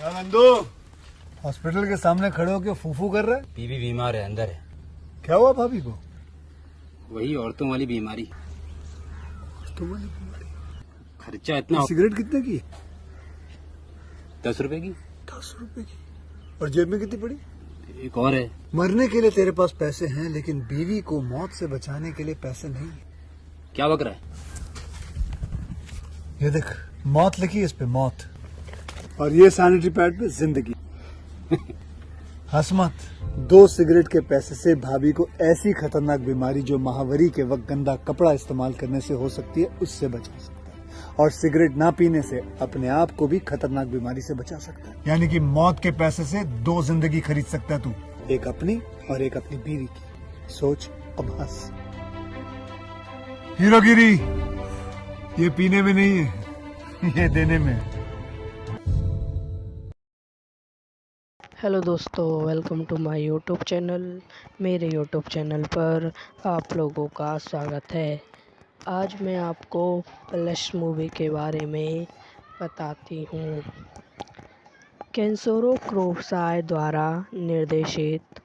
क्या नंदू हॉस्पिटल के सामने खड़े होकर फूफू कर रहा है? बीवी बीमार है, अंदर है। क्या हुआ भाभी को? वही औरतों वाली बीमारी। तुम्हारी बीमारी? खर्चा इतना। सिगरेट कितने की? 10 रुपए की। 10 रुपए की। और जेब में कितनी पड़ी? एक और है। मरने के लिए तेरे पास पैसे हैं, लेकिन बीवी को मौत से बचाने के लिए पैसे नहीं है। क्या बक रहा है? ये देख, मौत लिखी है इस पे, मौत। और ये सैनिटरी पैड पे जिंदगी। हंस मत। 2 सिगरेट के पैसे से भाभी को ऐसी खतरनाक बीमारी जो महावरी के वक्त गंदा कपड़ा इस्तेमाल करने से हो सकती है, उससे बचा सकता है। और सिगरेट ना पीने से अपने आप को भी खतरनाक बीमारी से बचा सकता है। यानी कि मौत के पैसे से 2 जिंदगी खरीद सकता है तू, एक अपनी और एक अपनी बीवी की। सोच, अब हंस। हीरोगिरी ये पीने में नहीं है, ये देने में है। हेलो दोस्तों, welcome to my YouTube channel. मेरे यूट्यूब चैनल पर आप लोगों का स्वागत है। आज मैं आपको प्लस मूवी के बारे में बताती हूँ। केंसोरो कुरोसावा द्वारा निर्देशित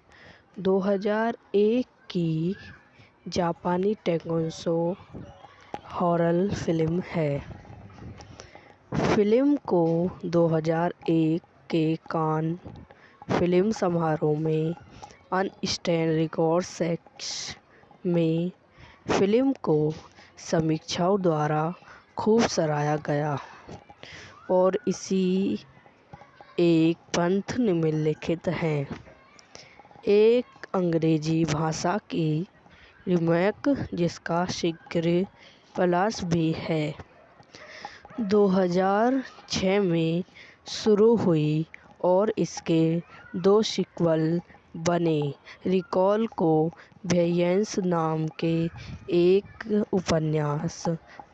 2001 की जापानी टेकोन्सो हॉरर फिल्म है। फिल्म को 2001 के कान फिल्म समारोह में अनस्टैंड रिकॉर्ड सेक्स में फिल्म को समीक्षकों द्वारा खूब सराहा गया और इसी एक पंथ निम्नलिखित है। एक अंग्रेजी भाषा की रीमेक जिसका शीघ्र प्लस भी है 2006 में शुरू हुई और इसके 2 सीक्वल बने। रिकॉल को वेयर्स नाम के एक उपन्यास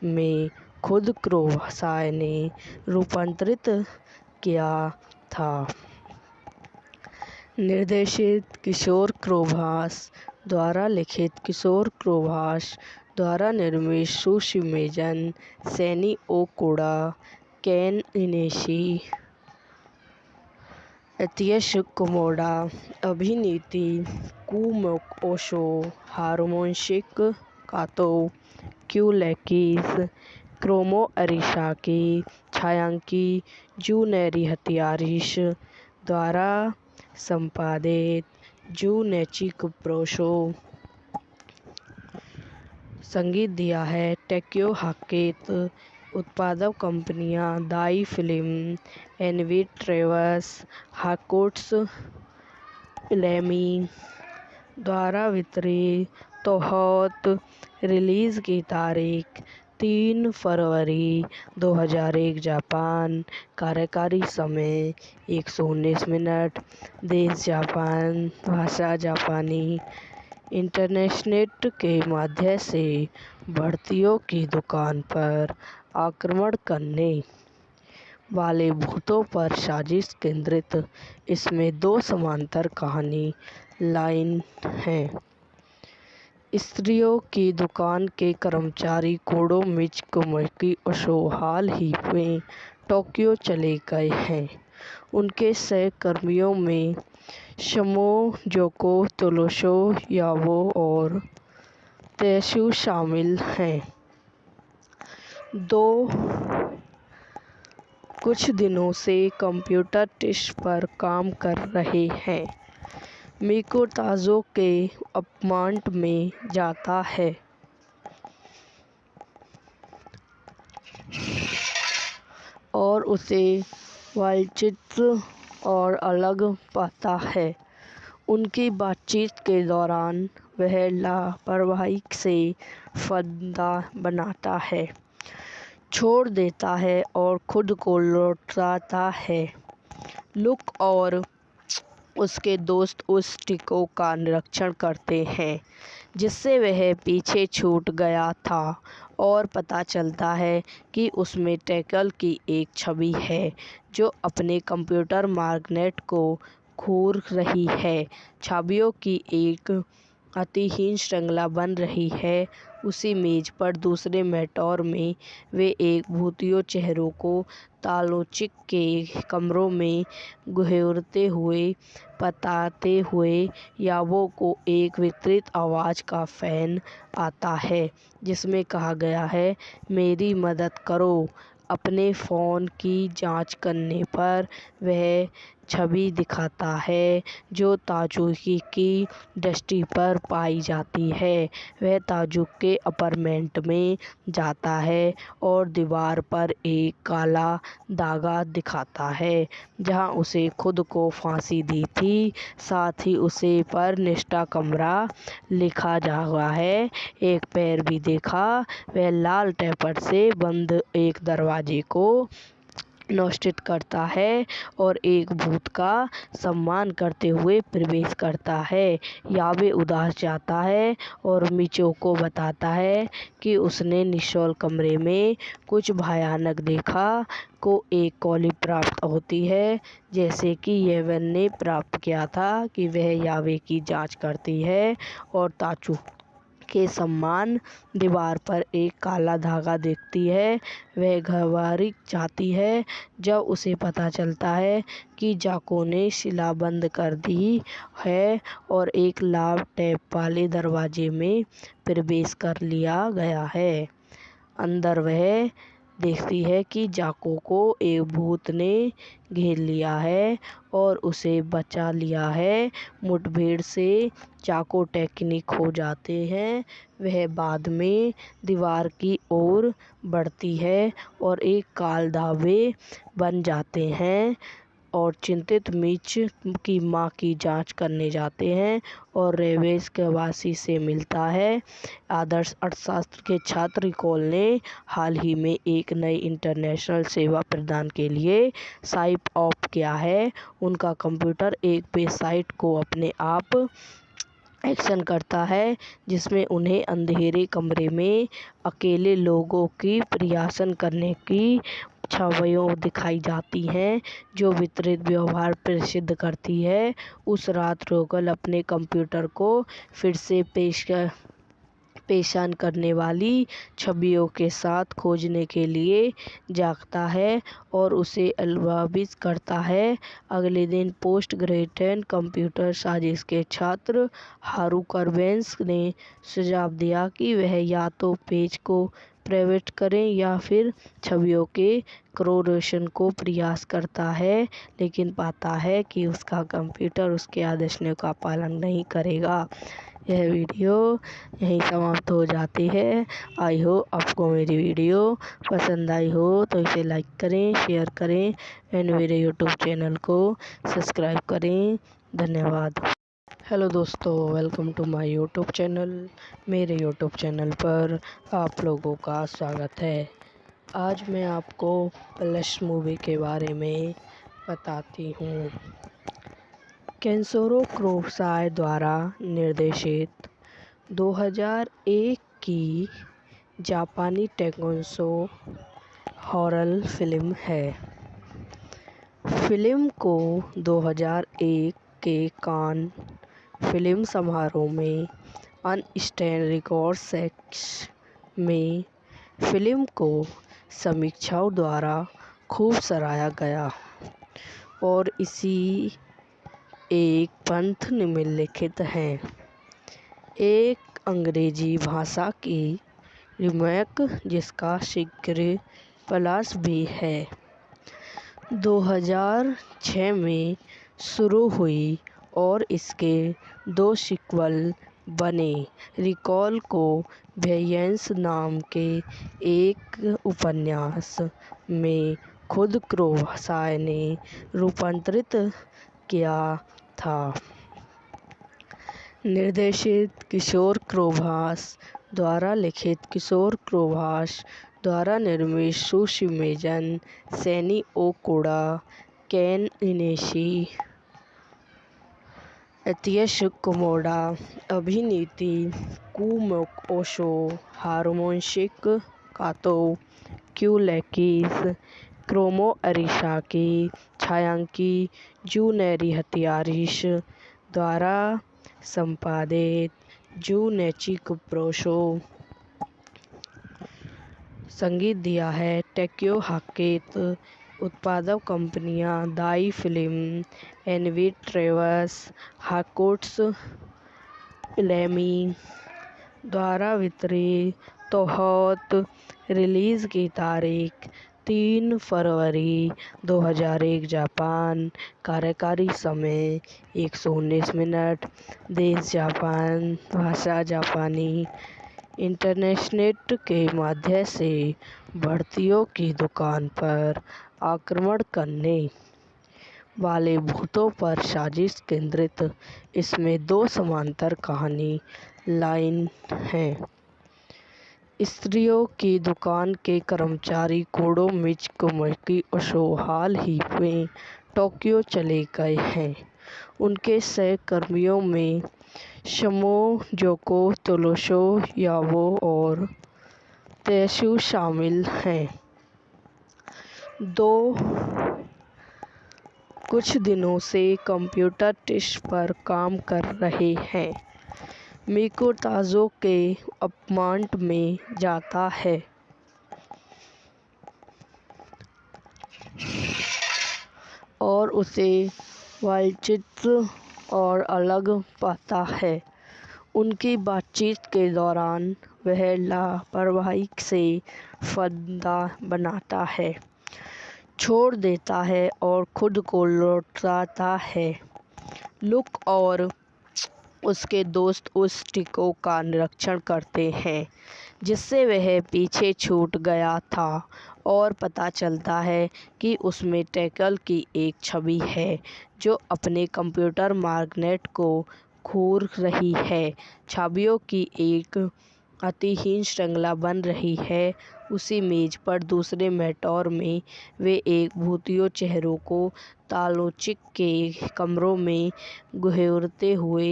में खुद कुरोसावा ने रूपांतरित किया था। निर्देशित किशोर कुरोसावा द्वारा लिखित, किशोर कुरोसावा द्वारा निर्मित, सुशिमिजन सेनी ओकुड़ा, केन इनेशी, अत्सुशी कुमोडा, अभिनीति कुमोको ओशो, हारुयोशी कातो, क्यूलेकिस, क्रोमो अरिसाकी, छायांकी जुनिची हयाशियाशी द्वारा संपादित, जुनिची कुप्रोशो। संगीत दिया है टेक्यो हाकेत। उत्पादक कंपनियां दाई फिल्म, एनवी ट्रेवर्स, हाकोट्स प्लेमी द्वारा वितरित। तोहत रिलीज की तारीख 3 फरवरी 2001 जापान। कार्यकारी समय 119 मिनट। देश जापान, भाषा जापानी। इंटरनेट के माध्यम से भर्तियों की दुकान पर आक्रमण करने वाले भूतों पर साजिश केंद्रित। इसमें 2 समांतर कहानी लाइन हैं। स्त्रियों की दुकान के कर्मचारी कोडो मित्सुकी ओशो हाल ही में टोक्यो चले गए हैं। उनके सहकर्मियों में शोमोजोको तोशो याओ और तेसु शामिल हैं। 2 कुछ दिनों से कंप्यूटर टेस्ट पर काम कर रहे हैं। मिको ताजो के अपार्टमेंट में जाता है और उसे वालचित्र और अलग पाता है। उनकी बातचीत के दौरान वह लापरवाही से फायदा बनाता है, छोड़ देता है और खुद को लौटाता है। लुक और उसके दोस्त उस टिको का निरीक्षण करते हैं जिससे वह पीछे छूट गया था और पता चलता है कि उसमें टैकल की एक छवि है जो अपने कंप्यूटर मैग्नेट को घूर रही है। छवियों की एक अतिहीन श्रृंखला बन रही है। उसी मेज पर दूसरे मेटोर में वे एक भूतियों चेहरों को तालोचिक के कमरों में घूरते हुए बताते हुए यावों को एक विकृत आवाज़ का फ़ैन आता है जिसमें कहा गया है, मेरी मदद करो। अपने फ़ोन की जांच करने पर वह छवि दिखाता है जो ताजुकी की दृष्टि पर पाई जाती है। वह ताजुक के अपार्टमेंट में जाता है और दीवार पर एक काला दागा दिखाता है जहां उसे खुद को फांसी दी थी। साथ ही उसे पर निष्ठा कमरा लिखा जा हुआ है। एक पैर भी देखा। वह लाल टेपर से बंद एक दरवाजे को नोस्टिट करता है और एक भूत का सम्मान करते हुए प्रवेश करता है। यावे उदास जाता है और मिचो को बताता है कि उसने निशोल कमरे में कुछ भयानक देखा। को एक कॉली प्राप्त होती है जैसे कि येवन ने प्राप्त किया था कि वह यावे की जांच करती है और ताचू के सम्मान दीवार पर एक काला धागा देखती है। वह घबराई जाती है जब उसे पता चलता है कि जाको ने शिला बंद कर दी है और एक लाल टैप वाले दरवाजे में प्रवेश कर लिया गया है। अंदर वह देखती है कि जाको को एक भूत ने घेर लिया है और उसे बचा लिया है। मुठभेड़ से जाको टेक्निक हो जाते हैं। वह बाद में दीवार की ओर बढ़ती है और एक काल धावे बन जाते हैं और चिंतित मिच की मां की जांच करने जाते हैं और रेवेस के वासी से मिलता है। आदर्श अर्थशास्त्र के छात्र रिकॉल ने हाल ही में एक नई इंटरनेशनल सेवा प्रदान के लिए साइप ऑफ किया है। उनका कंप्यूटर एक वेबसाइट को अपने आप एक्शन करता है जिसमें उन्हें अंधेरे कमरे में अकेले लोगों की प्रयासन करने की छवियां दिखाई जाती हैं जो वितरित व्यवहार प्रसिद्ध करती है। उस रात रोगल अपने कंप्यूटर को फिर से पेशान करने वाली छवियों के साथ खोजने के लिए जागता है और उसे अलविदा करता है। अगले दिन पोस्ट ग्रेजुएट कंप्यूटर साजिश के छात्र हारू कर्बेंस ने सुझाव दिया कि वह या तो पेज को प्राइवेट करें या फिर छवियों के क्रोरेशन को प्रयास करता है लेकिन पाता है कि उसका कंप्यूटर उसके आदेशों का पालन नहीं करेगा। यह वीडियो यहीं समाप्त हो जाती है। आई होप आपको मेरी वीडियो पसंद आई हो तो इसे लाइक करें, शेयर करें एंड मेरे यूट्यूब चैनल को सब्सक्राइब करें। धन्यवाद। हेलो दोस्तों, welcome to my YouTube channel. मेरे यूट्यूब चैनल पर आप लोगों का स्वागत है। आज मैं आपको प्लस मूवी के बारे में बताती हूँ। केंसोरो कुरोसावा द्वारा निर्देशित 2001 की जापानी टेकोन्सो हॉरर फिल्म है। फिल्म को 2001 के कान फिल्म समारोह में अनस्टैंड रिकॉर्ड सेक्स में फिल्म को समीक्षकों द्वारा खूब सराहा गया और इसी एक पंथ निम्नलिखित हैं। एक अंग्रेजी भाषा की रीमेक जिसका शीघ्र प्लस भी है 2006 में शुरू हुई और इसके 2 सीक्वल बने। रिकॉल को वेयंस नाम के एक उपन्यास में खुद कुरोसावा ने रूपांतरित किया था। निर्देशित किशोर कुरोसावा द्वारा लिखित किशोर कुरोसावा द्वारा निर्मित सुशिमिजन सेनी ओकुड़ा, केन इनेशी, अत्सुशी कुमोडा, अभिनीति कुमोको ओशो, हारुयोशी कातो, क्यूलेकिस, क्रोमो अरिसाकी, छायांकी जुनेरी हत्यारिश द्वारा संपादित जू नेचिक-प्रोशो। संगीत दिया है टेक्यो हाकेत। उत्पादक कंपनियां दाई फिल्म, एनवी ट्रेवर्स, हाकोट्स लेमी द्वारा वितरित। तोहत रिलीज़ की तारीख 3 फरवरी 2001 जापान। कार्यकारी समय 119 मिनट। देश जापान। भाषा जापानी। इंटरनेट के माध्यम से भर्तियों की दुकान पर आक्रमण करने वाले भूतों पर साजिश केंद्रित। इसमें 2 समांतर कहानी लाइन हैं। स्त्रियों की दुकान के कर्मचारी कोडो मित्सुकी ओशो हाल ही में टोक्यो चले गए हैं। उनके सहकर्मियों में शमो जोको, तोशो याबो और तेसु शामिल हैं। 2 कुछ दिनों से कंप्यूटर टेस्ट पर काम कर रहे हैं। मिको ताजो के अपार्टमेंट में जाता है और उसे विचित्र और अलग पाता है। उनकी बातचीत के दौरान वह लापरवाही से फंदा बनाता है, छोड़ देता है और खुद को लौटाता है। लुक और उसके दोस्त उस टिको का निरीक्षण करते हैं जिससे वह पीछे छूट गया था और पता चलता है कि उसमें टैकल की एक छवि है जो अपने कंप्यूटर मैग्नेट को घूर रही है। छवियों की एक अतिहीन श्रृंखला बन रही है। उसी मेज पर दूसरे मॉनिटर में वे एक भूतिया चेहरों को तालोचिक के कमरों में घूरते हुए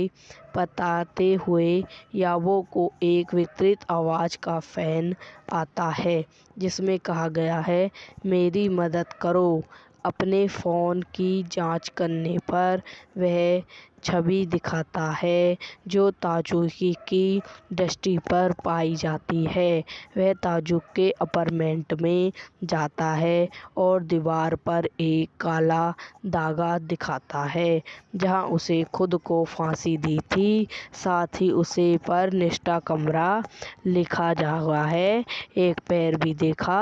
बताते हुए याबो को एक विकृत आवाज़ का फ़ोन आता है जिसमें कहा गया है, मेरी मदद करो। अपने फ़ोन की जांच करने पर वह छवि दिखाता है जो ताजुकी की दृष्टि पर पाई जाती है। वह ताजुक के अपार्टमेंट में जाता है और दीवार पर एक काला धागा दिखाता है जहां उसे खुद को फांसी दी थी। साथ ही उसे पर निष्ठा कमरा लिखा हुआ है। एक पैर भी देखा।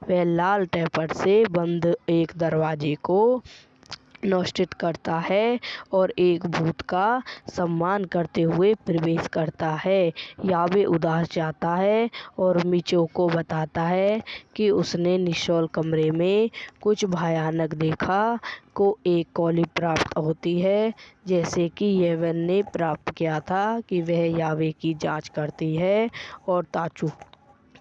वह लाल टेपर से बंद एक दरवाजे को नोटिस करता है और एक भूत का सम्मान करते हुए प्रवेश करता है। याबे उदास जाता है और मिचो को बताता है कि उसने निशुल्क कमरे में कुछ भयानक देखा। को एक कॉली प्राप्त होती है जैसे कि येवन ने प्राप्त किया था कि वह याबे की जांच करती है और ताचू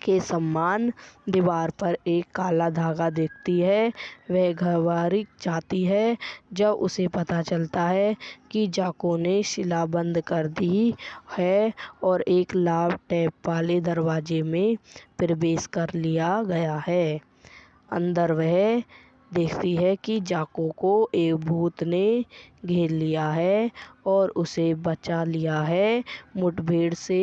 के सम्मान। दीवार पर एक काला धागा देखती है। वह घबराई जाती है जब उसे पता चलता है कि जाको ने शिला बंद कर दी है और एक लाल टैप वाले दरवाजे में प्रवेश कर लिया गया है। अंदर वह देखती है कि जाको को एक भूत ने घेर लिया है और उसे बचा लिया है। मुठभेड़ से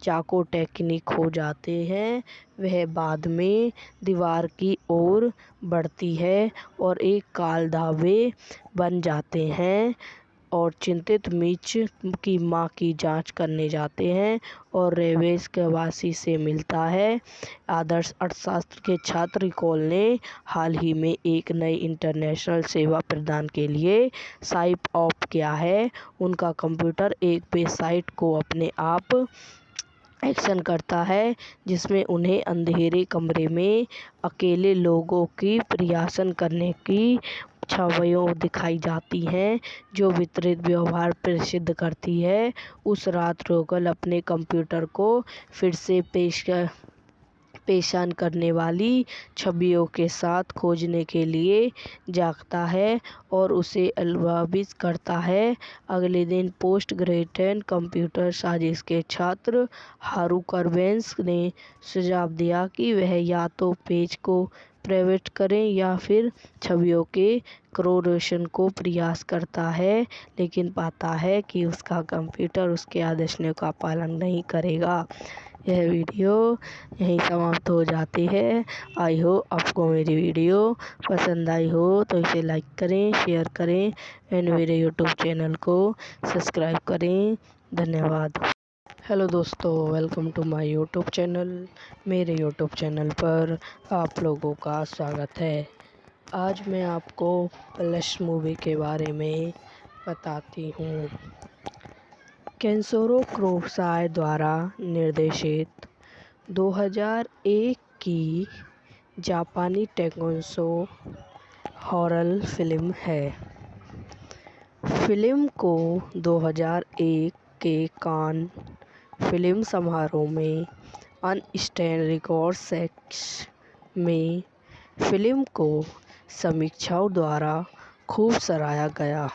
जाको टेक्निक हो जाते हैं। वह बाद में दीवार की ओर बढ़ती है और एक काल धावे बन जाते हैं और चिंतित मिच की मां की जांच करने जाते हैं और रेवेस के वासी से मिलता है। आदर्श अर्थशास्त्र के छात्र निकोल ने हाल ही में एक नई इंटरनेशनल सेवा प्रदान के लिए साइन अप किया है। उनका कंप्यूटर एक वेबसाइट को अपने आप एक्शन करता है जिसमें उन्हें अंधेरे कमरे में अकेले लोगों की प्रयासन करने की छवियां दिखाई जाती हैं जो विपरीत व्यवहार प्रदर्शित करती है। उस रात रोगल अपने कंप्यूटर को फिर से पेशान करने वाली छवियों के साथ खोजने के लिए जागता है और उसे अलविदा करता है। अगले दिन पोस्ट ग्रेजुएट कंप्यूटर साइंस के छात्र हारू कर्बेंस ने सुझाव दिया कि वह या तो पेज को प्राइवेट करें या फिर छवियों के क्रोरेशन को प्रयास करता है, लेकिन पाता है कि उसका कंप्यूटर उसके आदेशों का पालन नहीं करेगा। यह वीडियो यहीं समाप्त हो जाती है। आई होप आपको मेरी वीडियो पसंद आई हो तो इसे लाइक करें, शेयर करें एंड मेरे यूट्यूब चैनल को सब्सक्राइब करें। धन्यवाद। हेलो दोस्तों, welcome to my YouTube channel. मेरे यूट्यूब चैनल पर आप लोगों का स्वागत है। आज मैं आपको प्लस मूवी के बारे में बताती हूँ। केंशिरो कुरोसावा द्वारा निर्देशित 2001 की जापानी टेकोन्सो हॉरर फिल्म है। फिल्म को 2001 के कान फिल्म समारोह में अनस्टैंड रिकॉर्ड सेक्शन में फिल्म को समीक्षकों द्वारा खूब सराहा गया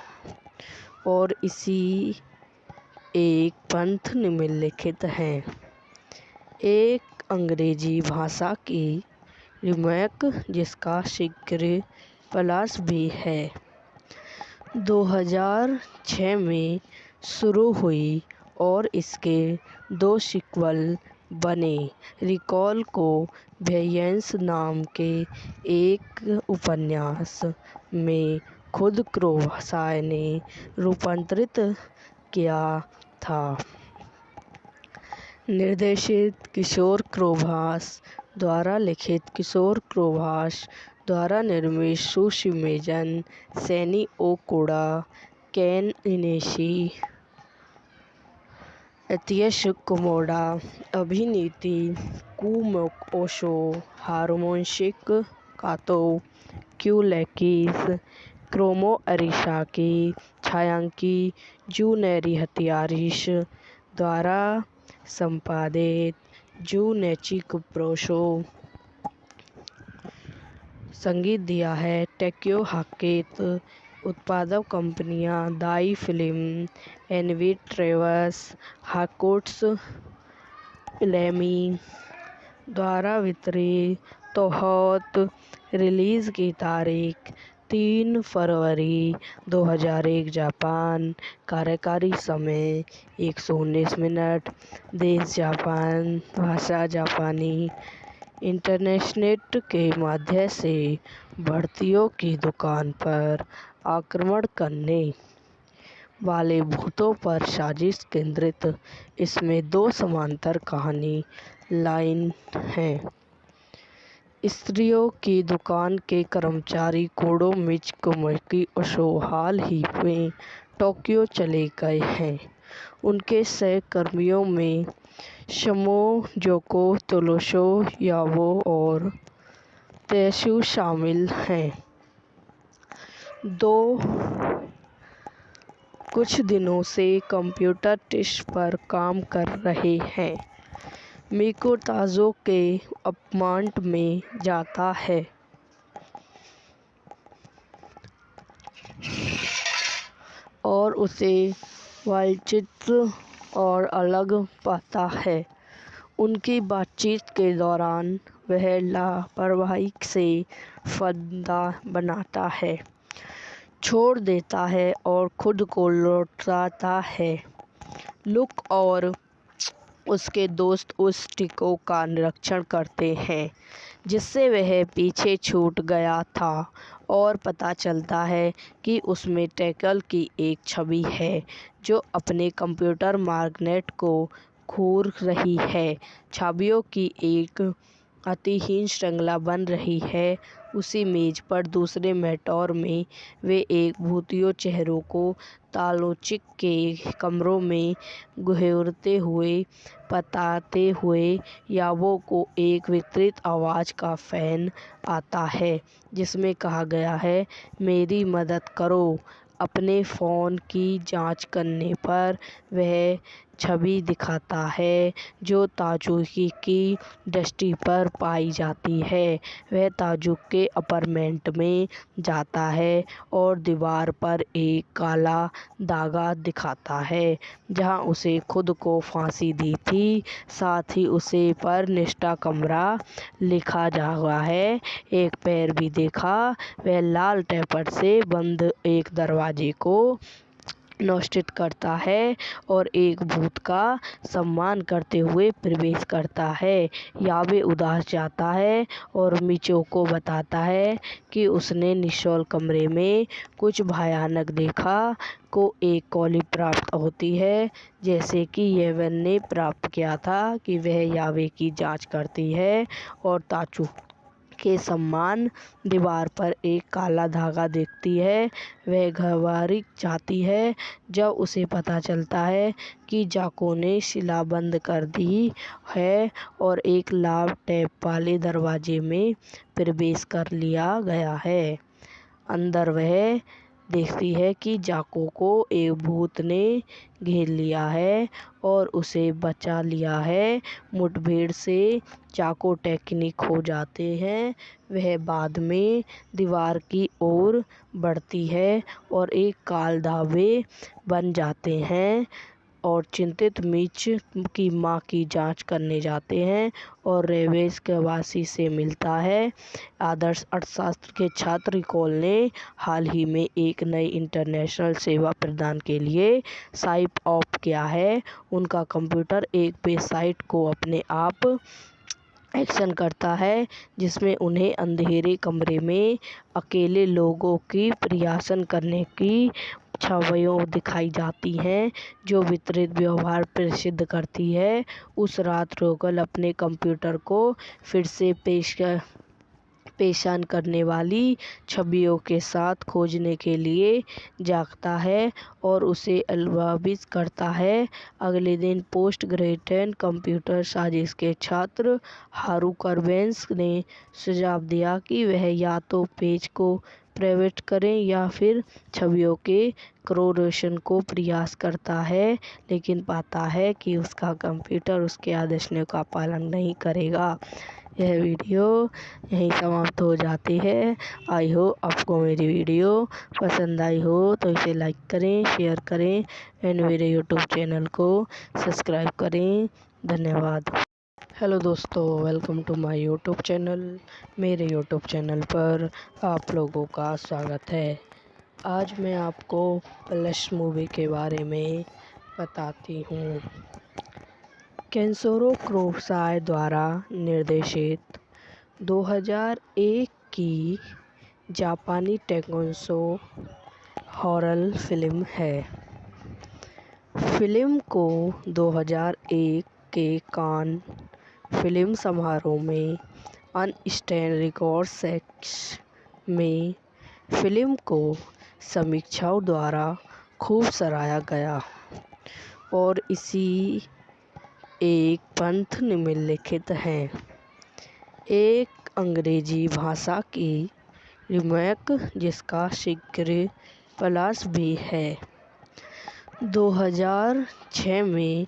और इसी एक पंथ निम्नलिखित है। एक अंग्रेजी भाषा की रीमेक जिसका शीघ्र प्लस भी है 2006 में शुरू हुई और इसके 2 सीक्वल बने। रिकॉल को वेयर्स नाम के एक उपन्यास में खुद कुरोसावा ने रूपांतरित किया था। निर्देशित किशोर कुरोसावा द्वारा लिखित, किशोर कुरोसावा द्वारा निर्मित, सुशिमिजन सेनी ओकुड़ा, केन इनिशी, अत्सुशी कुमोडा, अभिनीत कुमोको ओशो, हारुयोशी कातो, क्यूलेकिस क्रोमो अरिसाकी, छायांकन जुनिची हयाशियाशी द्वारा संपादित, जुनिची कुरोशो। संगीत दिया है टेक्यो हाकेता। उत्पादक कंपनियां दाई फिल्म, एनवी ट्रेवर्स, हाकुत्सु फिल्मी द्वारा वितरित। तोहोता। रिलीज की तारीख 3 फरवरी 2001 जापान। कार्यकारी समय 119 मिनट। देश जापान। भाषा जापानी। इंटरनेट के माध्यम से भर्तियों की दुकान पर आक्रमण करने वाले भूतों पर साजिश केंद्रित। इसमें 2 समांतर कहानी लाइन हैं। स्त्रियों की दुकान के कर्मचारी कोडो मित्सुकी ओशो हाल ही में टोक्यो चले गए हैं। उनके सहकर्मियों में शोमोजोको तोशो याबो और तेत्सु शामिल हैं। 2 कुछ दिनों से कंप्यूटर टेस्ट पर काम कर रहे हैं। मिको ताजो के अपार्टमेंट में जाता है और उसे विचित्र और अलग पाता है। उनकी बातचीत के दौरान वह लापरवाही से फायदा बनाता है, छोड़ देता है और खुद को लौटाता है। लुक और उसके दोस्त उस टिको का निरीक्षण करते हैं जिससे वह पीछे छूट गया था और पता चलता है कि उसमें टैकल की एक छवि है जो अपने कंप्यूटर मैग्नेट को घूर रही है। छवियों की एक अतिहीन श्रृंखला बन रही है। उसी मेज पर दूसरे मॉनिटर में वे एक भूतिया चेहरों को तालोचिक के कमरों में घूरते हुए बताते हुए याबो को एक विकृत आवाज़ का फ़ोन आता है जिसमें कहा गया है, मेरी मदद करो। अपने फ़ोन की जांच करने पर वह छवि दिखाता है जो ताजुकी की दृष्टि पर पाई जाती है। वह ताजुक के अपार्टमेंट में जाता है और दीवार पर एक काला धागा दिखाता है जहां उसे खुद को फांसी दी थी। साथ ही उसे पर निष्ठा कमरा लिखा जा हुआ है। एक पैर भी देखा। वह लाल टेपर से बंद एक दरवाजे को नोस्टिट करता है और एक भूत का सम्मान करते हुए प्रवेश करता है। याबे उदास जाता है और मिचो को बताता है कि उसने निशोल कमरे में कुछ भयानक देखा। को एक कॉली प्राप्त होती है जैसे कि येवन ने प्राप्त किया था कि वह याबे की जांच करती है और ताचू के सम्मान। दीवार पर एक काला धागा देखती है। वह घबराई जाती है जब उसे पता चलता है कि जाको ने शिला बंद कर दी है और एक लाल टैप वाले दरवाजे में प्रवेश कर लिया गया है। अंदर वह देखती है कि जाको को एक भूत ने घेर लिया है और उसे बचा लिया है। मुठभेड़ से जाको टेक्निक हो जाते हैं। वह बाद में दीवार की ओर बढ़ती है और एक काल धावे बन जाते हैं और चिंतित मिच की मां की जांच करने जाते हैं और रेवेस के वासी से मिलता है। आदर्श अर्थशास्त्र के छात्र रिकॉल ने हाल ही में एक नई इंटरनेशनल सेवा प्रदान के लिए साइप ऑफ किया है। उनका कंप्यूटर एक वेबसाइट को अपने आप एक्शन करता है जिसमें उन्हें अंधेरे कमरे में अकेले लोगों की प्रयासन करने की छवियां दिखाई जाती हैं जो वितरित व्यवहार प्रसिद्ध करती है। उस रात रोगल अपने कंप्यूटर को फिर से पेशान करने वाली छवियों के साथ खोजने के लिए जागता है और उसे अलविदा करता है। अगले दिन पोस्ट ग्रेजुएट कंप्यूटर साजिश के छात्र हारू कर्बेंस ने सुझाव दिया कि वह या तो पेज को प्राइवेट करें या फिर छवियों के क्रोरेशन को प्रयास करता है लेकिन पाता है कि उसका कंप्यूटर उसके आदेशों का पालन नहीं करेगा। यह वीडियो यहीं समाप्त हो जाती है। आई होप आपको मेरी वीडियो पसंद आई हो तो इसे लाइक करें, शेयर करें एंड मेरे यूट्यूब चैनल को सब्सक्राइब करें। धन्यवाद। हेलो दोस्तों, welcome to my YouTube channel. मेरे यूट्यूब चैनल पर आप लोगों का स्वागत है। आज मैं आपको प्लस मूवी के बारे में बताती हूँ। केंसोरो कुरोसावा द्वारा निर्देशित 2001 की जापानी टेकोन्सो हॉरर फिल्म है। फिल्म को 2001 के कान फिल्म समारोह में अनस्टैंड रिकॉर्ड्स में फिल्म को समीक्षकों द्वारा खूब सराहा गया और इसी एक पंथ निम्नलिखित है। एक अंग्रेजी भाषा की रीमेक जिसका शीघ्र प्लस भी है 2006 में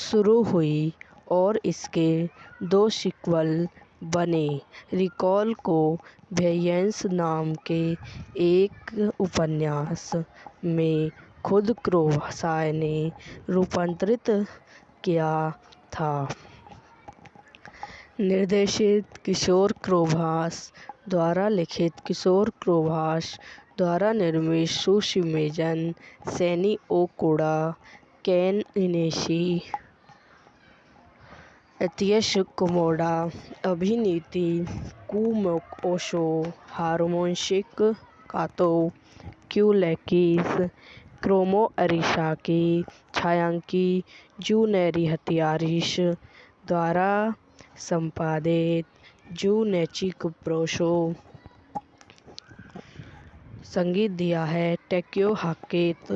शुरू हुई और इसके 2 सीक्वल बने। रिकॉल को वेयंस नाम के एक उपन्यास में खुद कुरोसावा ने रूपांतरित किया था। निर्देशित किशोर कुरोसावा द्वारा लिखित किशोर कुरोसावा द्वारा निर्मित सुशिमिजन सेनी ओकुड़ा, केन इनेशी, अत्सुशी कुमोडा, अभिनीति कुमोको ओशो, हारुयोशी कातो, क्यूलेकिस, क्रोमो अरिसाकी, छायांकी जुनिएरी हयाशियाशी द्वारा संपादित जुनिची कुप्रोसो। संगीत दिया है टेक्यो हाकेत।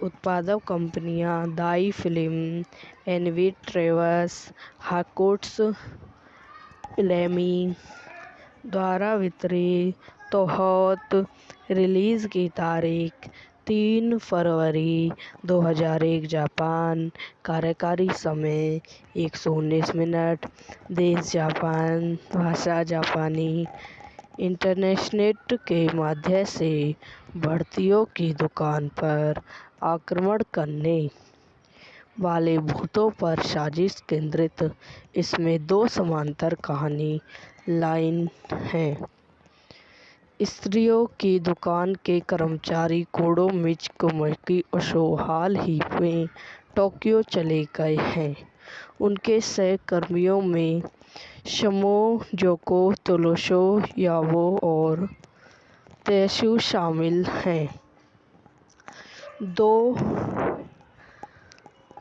उत्पादक कंपनियां दाई फिल्म, एनवी ट्रेवर्स, हाकोट्स प्लेमी द्वारा वितरित। तोहत रिलीज की तारीख 3 फरवरी 2001 जापान। कार्यकारी समय 119 मिनट। देश जापान। भाषा जापानी। इंटरनेट के माध्यम से भर्तियों की दुकान पर आक्रमण करने वाले भूतों पर साजिश केंद्रित। इसमें 2 समांतर कहानी लाइन हैं। स्त्रियों की दुकान के कर्मचारी कोडो मित्सुकी ओशो हाल ही में टोक्यो चले गए हैं। उनके सहकर्मियों में शमो जोको, तोशो याओ और तेसु शामिल हैं। 2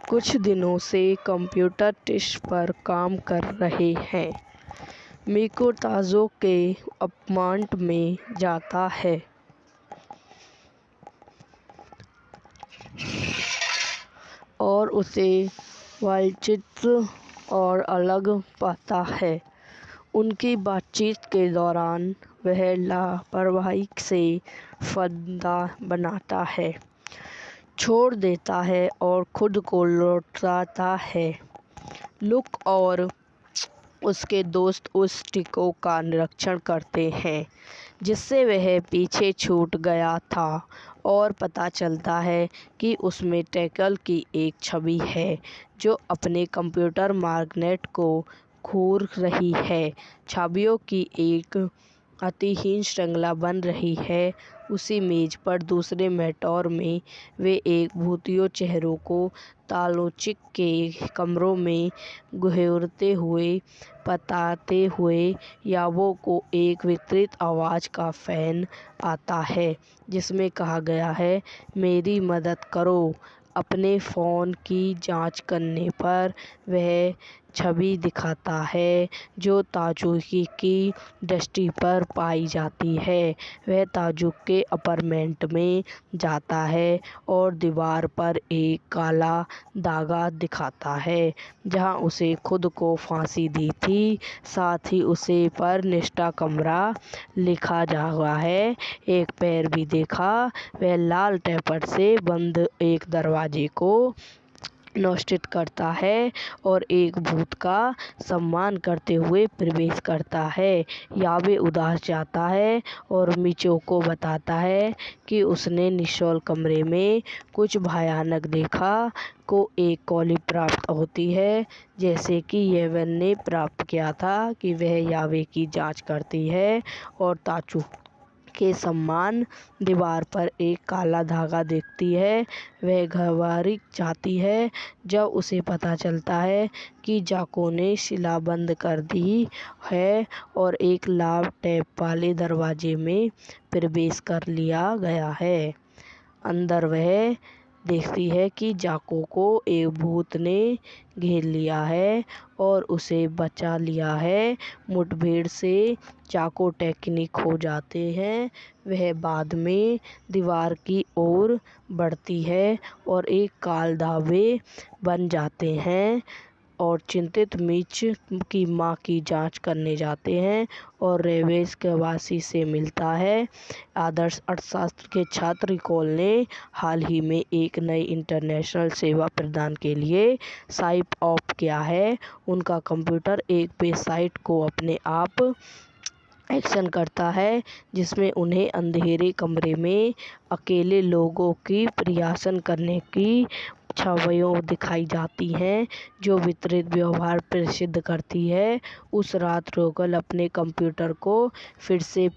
कुछ दिनों से कंप्यूटर टेस्ट पर काम कर रहे हैं। मिको ताजो के अपार्टमेंट में जाता है और उसे विचित्र और अलग पाता है। उनकी बातचीत के दौरान वह लापरवाही से फंदा बनाता है, छोड़ देता है और खुद को लौटाता है। लुक और उसके दोस्त उस टिको का निरीक्षण करते हैं जिससे वह पीछे छूट गया था और पता चलता है कि उसमें टैकल की एक छवि है जो अपने कंप्यूटर मैग्नेट को घूर रही है। छवियों की एक अतिहीन श्रृंखला बन रही है। उसी मेज पर दूसरे मॉनिटर में वे एक भूतिया चेहरों को तालोचिक के कमरों में घूरते हुए बताते हुए याओ को एक विकृत आवाज़ का फ़ोन आता है जिसमें कहा गया है, मेरी मदद करो। अपने फ़ोन की जांच करने पर वह छवि दिखाता है जो ताजुकी की दृष्टि पर पाई जाती है। वह ताजुकी के अपार्टमेंट में जाता है और दीवार पर एक काला धागा दिखाता है जहां उसे खुद को फांसी दी थी। साथ ही उसे पर निष्ठा कमरा लिखा हुआ है। एक पैर भी देखा। वह लाल टेपर से बंद एक दरवाजे को नोटिस करता है और एक भूत का सम्मान करते हुए प्रवेश करता है। यावे उदास जाता है और मिचो को बताता है कि उसने निश्चल कमरे में कुछ भयानक देखा को एक कॉली प्राप्त होती है, जैसे कि येवन ने प्राप्त किया था कि वह यावे की जांच करती है और ताचू के सम्मान। दीवार पर एक काला धागा देखती है। वह घबरा जाती है जब उसे पता चलता है कि जाको ने शिला बंद कर दी है और एक लाल टेप वाले दरवाजे में प्रवेश कर लिया गया है। अंदर वह देखती है कि जाको को एक भूत ने घेर लिया है और उसे बचा लिया है। मुठभेड़ से जाको टेक्निक हो जाते हैं। वह बाद में दीवार की ओर बढ़ती है और एक काल धावे बन जाते हैं और चिंतित मिच की मां की जांच करने जाते हैं और रेवेस के वासी से मिलता है। आदर्श अर्थशास्त्र के छात्र रिकॉल ने हाल ही में एक नई इंटरनेशनल सेवा प्रदान के लिए साइप ऑफ किया है। उनका कंप्यूटर एक वेबसाइट को अपने आप एक्शन करता है जिसमें उन्हें अंधेरे कमरे में अकेले लोगों की प्रयासन करने की छवियां दिखाई जाती हैं जो विपरीत व्यवहार प्रदर्शित करती है। उस रात रोगल अपने कंप्यूटर को फिर से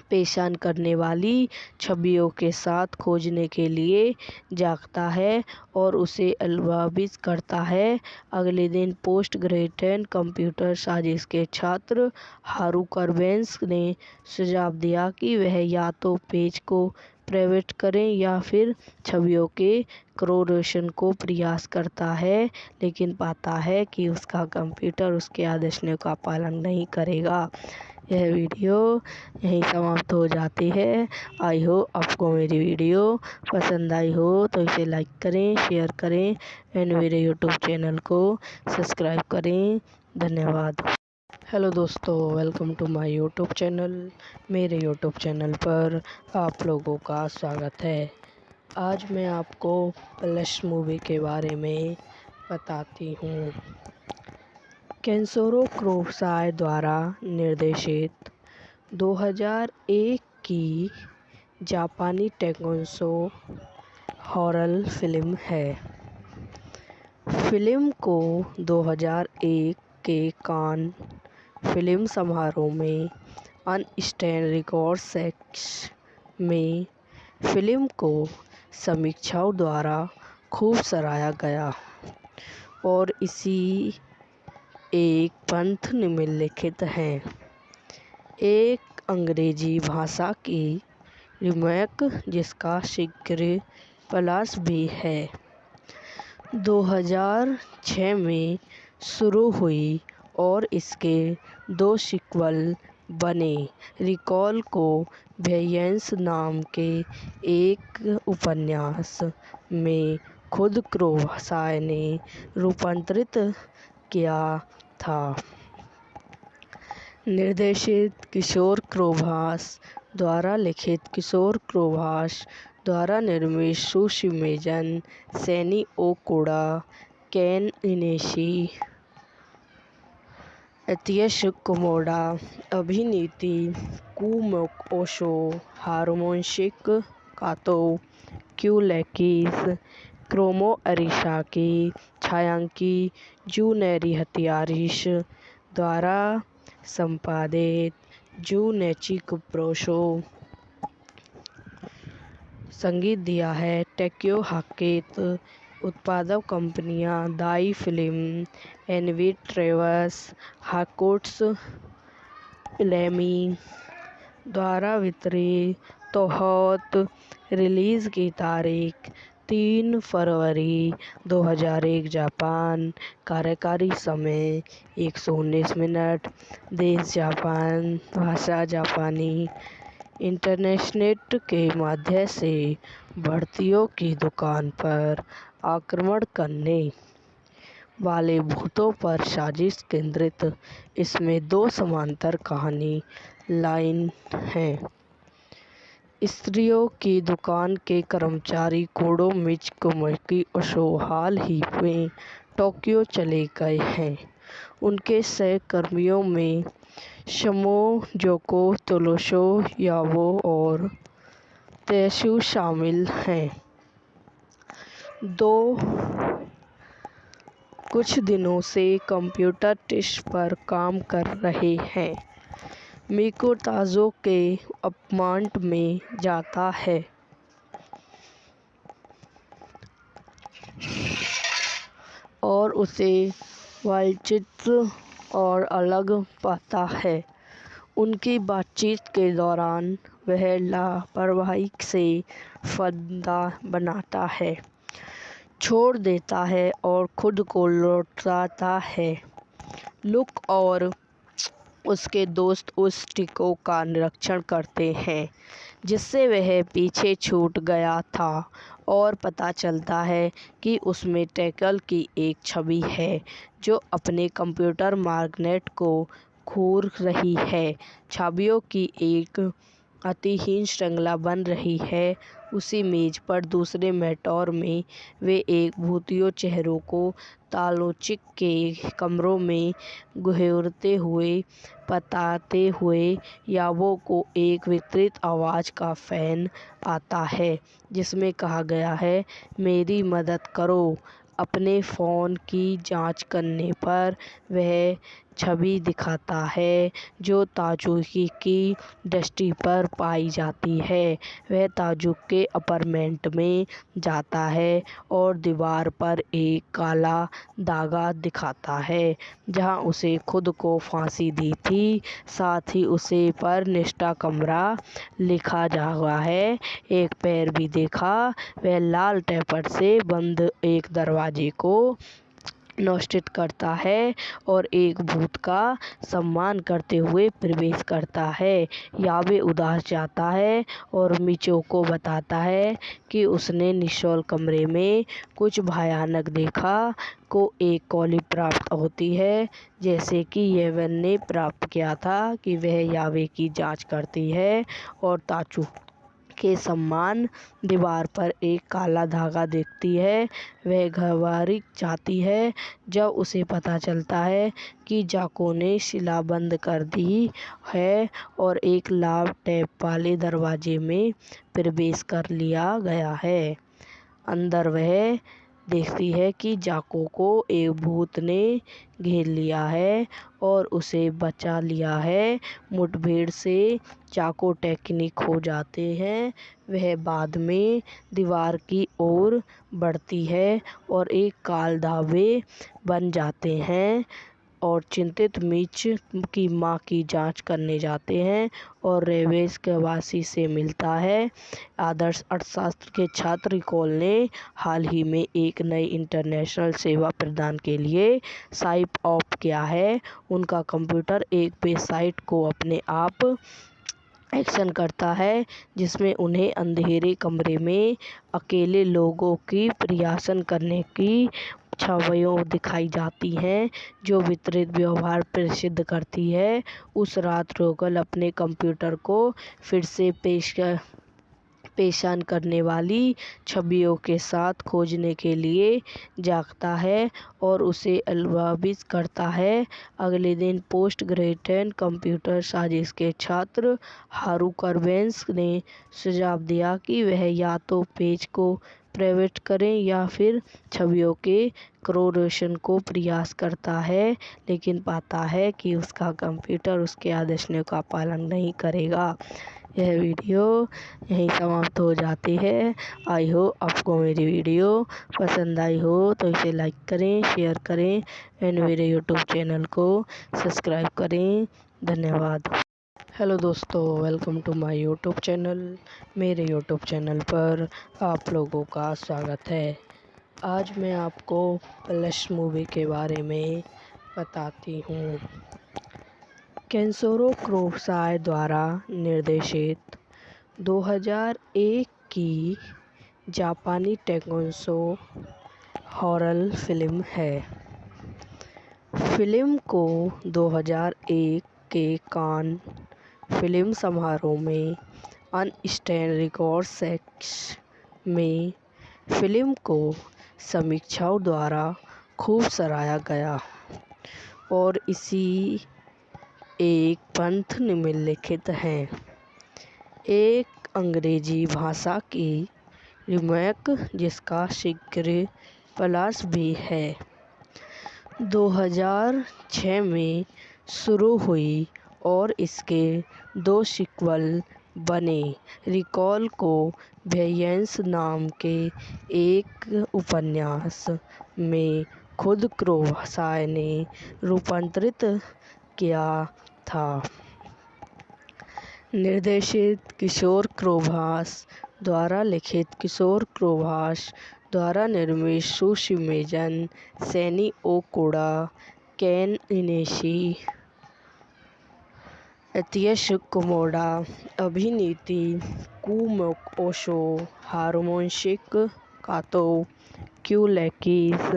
पेशान करने वाली छवियों के साथ खोजने के लिए जागता है और उसे अलविदा करता है। अगले दिन पोस्ट ग्रेजुएट कंप्यूटर साइंस के छात्र हारुका वेंस ने सुझाव दिया कि वह या तो पेज को प्राइवेट करें या फिर छवियों के क्रोरेशन को प्रयास करता है, लेकिन पाता है कि उसका कंप्यूटर उसके आदेशों का पालन नहीं करेगा। यह वीडियो यहीं समाप्त हो जाती है। आई हो आपको मेरी वीडियो पसंद आई हो तो इसे लाइक करें, शेयर करें एंड मेरे यूट्यूब चैनल को सब्सक्राइब करें। धन्यवाद। हेलो दोस्तों, welcome to my YouTube channel. मेरे यूट्यूब चैनल पर आप लोगों का स्वागत है। आज मैं आपको प्लस मूवी के बारे में बताती हूँ। केंसोरो क्रोसाई द्वारा निर्देशित 2001 की जापानी टेकोन्सो हॉरर फिल्म है। फिल्म को 2001 के कान फिल्म समारोह में अनस्टैंड रिकॉर्ड सेक्स में फिल्म को समीक्षकों द्वारा खूब सराहा गया और इसी एक पंथ निम्नलिखित हैं। एक अंग्रेजी भाषा की रीमेक जिसका शीघ्र प्लस भी है 2006 में शुरू हुई और इसके 2 सीक्वल बने। रिकॉल को वेयंस नाम के एक उपन्यास में खुद क्रोसाई ने रूपांतरित किया था। निर्देशित किशोर क्रोभास द्वारा लिखित किशोर क्रोभास द्वारा निर्मित सुशिमेजन सैनी ओकुड़ा केन इनेशी एतियस कुमोडा अभिनीति कुमोक ओशो हार्मोनिक कातो क्यूलेकिस क्रोमो अरिसाकी छायांकी जूनेरी हथियारिश द्वारा संपादित जूनेची कुप्रोशो। संगीत दिया है टेक्यो हाकेत। उत्पादक कंपनियां दाई फिल्म, एनवी ट्रेवर्स, हाकोट्स लेमी द्वारा वितरित। तोहत रिलीज़ की तारीख 3 फरवरी 2001 जापान। कार्यकारी समय 119 मिनट। देश जापान। भाषा जापानी। इंटरनेट के माध्यम से भर्तियों की दुकान पर आक्रमण करने वाले भूतों पर साजिश केंद्रित। इसमें 2 समांतर कहानी लाइन हैं। स्त्रियों की दुकान के कर्मचारी कोडो मित्सुकी ओशो हाल ही में टोक्यो चले गए हैं। उनके सहकर्मियों में शमोजोको तोशो याबो और तेसु शामिल हैं। 2 कुछ दिनों से कंप्यूटर टेस्ट पर काम कर रहे हैं। मिको ताजो के अपार्टमेंट में जाता है और उसे विचित्र और अलग पाता है। उनकी बातचीत के दौरान वह लापरवाही से फंदा बनाता है, छोड़ देता है और खुद को लौटाता है। लुक और उसके दोस्त उस टिको का निरीक्षण करते हैं जिससे वह पीछे छूट गया था और पता चलता है कि उसमें टैकल की एक छवि है जो अपने कंप्यूटर मैग्नेट को घूर रही है। छवियों की एक अतिहीन श्रृंखला बन रही है। उसी मेज पर दूसरे मॉनिटर में वे एक भूतियों चेहरों को तालोचिक के कमरों में घूरते हुए बताते हुए याबो को एक विकृत आवाज़ का फ़ोन आता है जिसमें कहा गया है, मेरी मदद करो। अपने फ़ोन की जांच करने पर वह छवि दिखाता है जो ताजुकी की दृष्टि पर पाई जाती है। वह ताजुक के अपार्टमेंट में जाता है और दीवार पर एक काला दागा दिखाता है जहां उसे खुद को फांसी दी थी। साथ ही उसे पर निष्ठा कमरा लिखा हुआ है। एक पैर भी देखा। वह लाल टेपर से बंद एक दरवाजे को नष्ट करता है और एक भूत का सम्मान करते हुए प्रवेश करता है। यावे उदास जाता है और मिचो को बताता है कि उसने निश्चल कमरे में कुछ भयानक देखा। को एक कॉली प्राप्त होती है, जैसे कि येवन ने प्राप्त किया था कि वह यावे की जांच करती है और ताचू के सम्मान दीवार पर एक काला धागा देखती है। वह घबराई जाती है जब उसे पता चलता है कि जाको ने शिला बंद कर दी है और एक लाल टैप वाले दरवाजे में प्रवेश कर लिया गया है। अंदर वह देखती है कि जाको को एक भूत ने घेर लिया है और उसे बचा लिया है। मुठभेड़ से जाको टेक्निक हो जाते हैं। वह बाद में दीवार की ओर बढ़ती है और एक काल धावे बन जाते हैं और चिंतित मिच की मां की जांच करने जाते हैं और रेवेस के वासी से मिलता है। आदर्श अर्थशास्त्र के छात्र रिकॉल ने हाल ही में एक नई इंटरनेशनल सेवा प्रदान के लिए साइन अप किया है। उनका कंप्यूटर एक वेबसाइट को अपने आप एक्शन करता है जिसमें उन्हें अंधेरे कमरे में अकेले लोगों की प्रयासन करने की छवियां दिखाई जाती हैं जो वितरित व्यवहार प्रसिद्ध करती है। उस रात रोगल अपने कंप्यूटर को फिर से पेशान करने वाली छवियों के साथ खोजने के लिए जागता है और उसे अलविदा करता है। अगले दिन पोस्ट ग्रेजुएट कंप्यूटर साजिश के छात्र हारू कर्बेंस ने सुझाव दिया कि वह या तो पेज को प्राइवेट करें या फिर छवियों के क्रोरेशन को प्रयास करता है, लेकिन पाता है कि उसका कंप्यूटर उसके आदेशों का पालन नहीं करेगा। यह वीडियो यहीं समाप्त हो जाती है। आई होप आपको मेरी वीडियो पसंद आई हो तो इसे लाइक करें, शेयर करें एंड मेरे यूट्यूब चैनल को सब्सक्राइब करें। धन्यवाद। हेलो दोस्तों, welcome to my YouTube channel. मेरे यूट्यूब चैनल पर आप लोगों का स्वागत है। आज मैं आपको प्लस मूवी के बारे में बताती हूँ। केंसोरो कुरोसावा द्वारा निर्देशित 2001 की जापानी टेकोन्सो हॉरर फिल्म है। फिल्म को 2001 के कान फिल्म समारोह में अनस्टैंड रिकॉर्ड सेक्शन में फिल्म को समीक्षकों द्वारा खूब सराहा गया और इसी एक पंथ निम्नलिखित है। एक अंग्रेजी भाषा की रीमेक जिसका शीघ्र प्लस भी है 2006 में शुरू हुई और इसके 2 सीक्वल बने। रिकॉल को वेयर्स नाम के एक उपन्यास में खुद कुरोसावा ने रूपांतरित किया था। निर्देशित किशोर कुरोसावा द्वारा लिखित किशोर कुरोसावा द्वारा निर्मित सुशिमिजन सेनी ओकुड़ा, केन इनिशी, अत्सुशी कुमोडा, अभिनीति कुमोको ओशो, हारुयोशी कातो, क्यूलेकिस,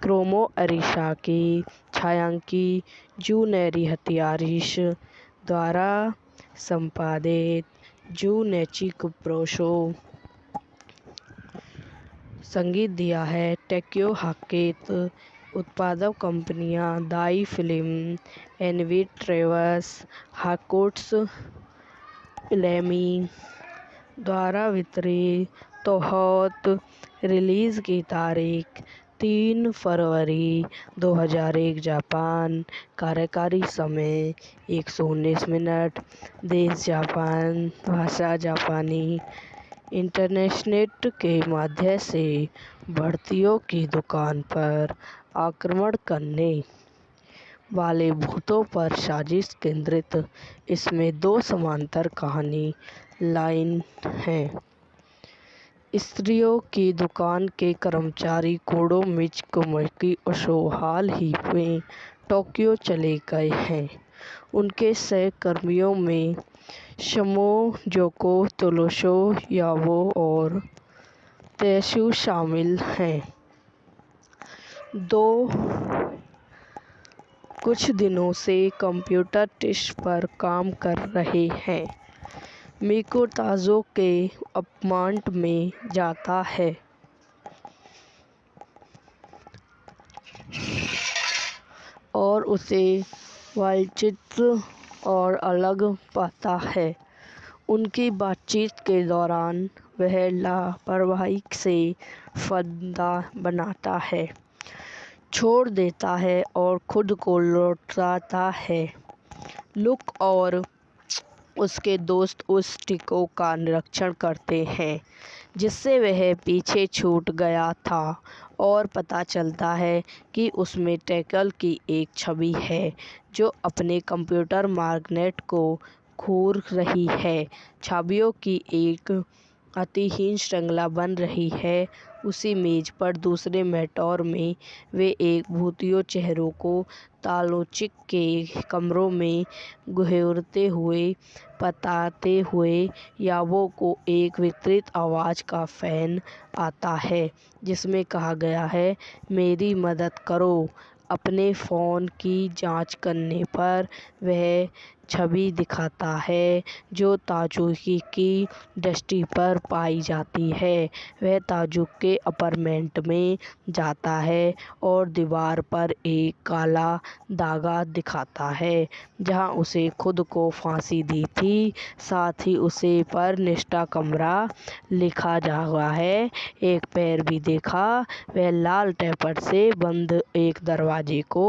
क्रोमो अरिसाकी, छायांकी जुनिएरी हयाशियाशी द्वारा संपादित जुनिची कुप्रोशो। संगीत दिया है टेक्यो हाकेता। उत्पादक कंपनियां दाई फिल्म, एनवी ट्रेवर्स, हाकुत्सु फिल्मी द्वारा वितरित। तोहोत रिलीज की तारीख 3 फरवरी 2001 जापान। कार्यकारी समय 119 मिनट। देश जापान, भाषा जापानी। इंटरनेट के माध्यम से भर्तियों की दुकान पर आक्रमण करने वाले भूतों पर साजिश केंद्रित। इसमें 2 समांतर कहानी लाइन हैं। स्त्रियों की दुकान के कर्मचारी कोडो मिज़ुकी ओशो हाल ही में टोक्यो चले गए हैं। उनके सहकर्मियों में शमो जोको, तोशो याबो और तेसु शामिल हैं। कुछ दिनों से कंप्यूटर टेस्ट पर काम कर रहे हैं। मिको ताजो के अपार्टमेंट में जाता है और उसे विचित्र और अलग पाता है। उनकी बातचीत के दौरान वह लापरवाही से फंदा बनाता है, छोड़ देता है और खुद को लौटाता है। लुक और उसके दोस्त उस टिको का निरीक्षण करते हैं जिससे वह पीछे छूट गया था और पता चलता है कि उसमें टैकल की एक छवि है जो अपने कंप्यूटर मैग्नेट को घूर रही है। छवियों की एक अतिहीन श्रृंखला बन रही है। उसी मेज पर दूसरे मॉनिटर में वे एक भूतियों चेहरों को तालोचिक के कमरों में घूरते हुए बताते हुए याबो को एक विकृत आवाज़ का फ़ोन आता है जिसमें कहा गया है, मेरी मदद करो। अपने फ़ोन की जांच करने पर वह छवि दिखाता है जो ताजुकी की दृष्टि पर पाई जाती है। वह ताजुक के अपार्टमेंट में जाता है और दीवार पर एक काला धागा दिखाता है जहां उसे खुद को फांसी दी थी। साथ ही उसे पर निष्ठा कमरा लिखा हुआ है। एक पैर भी देखा। वह लाल टेपर से बंद एक दरवाजे को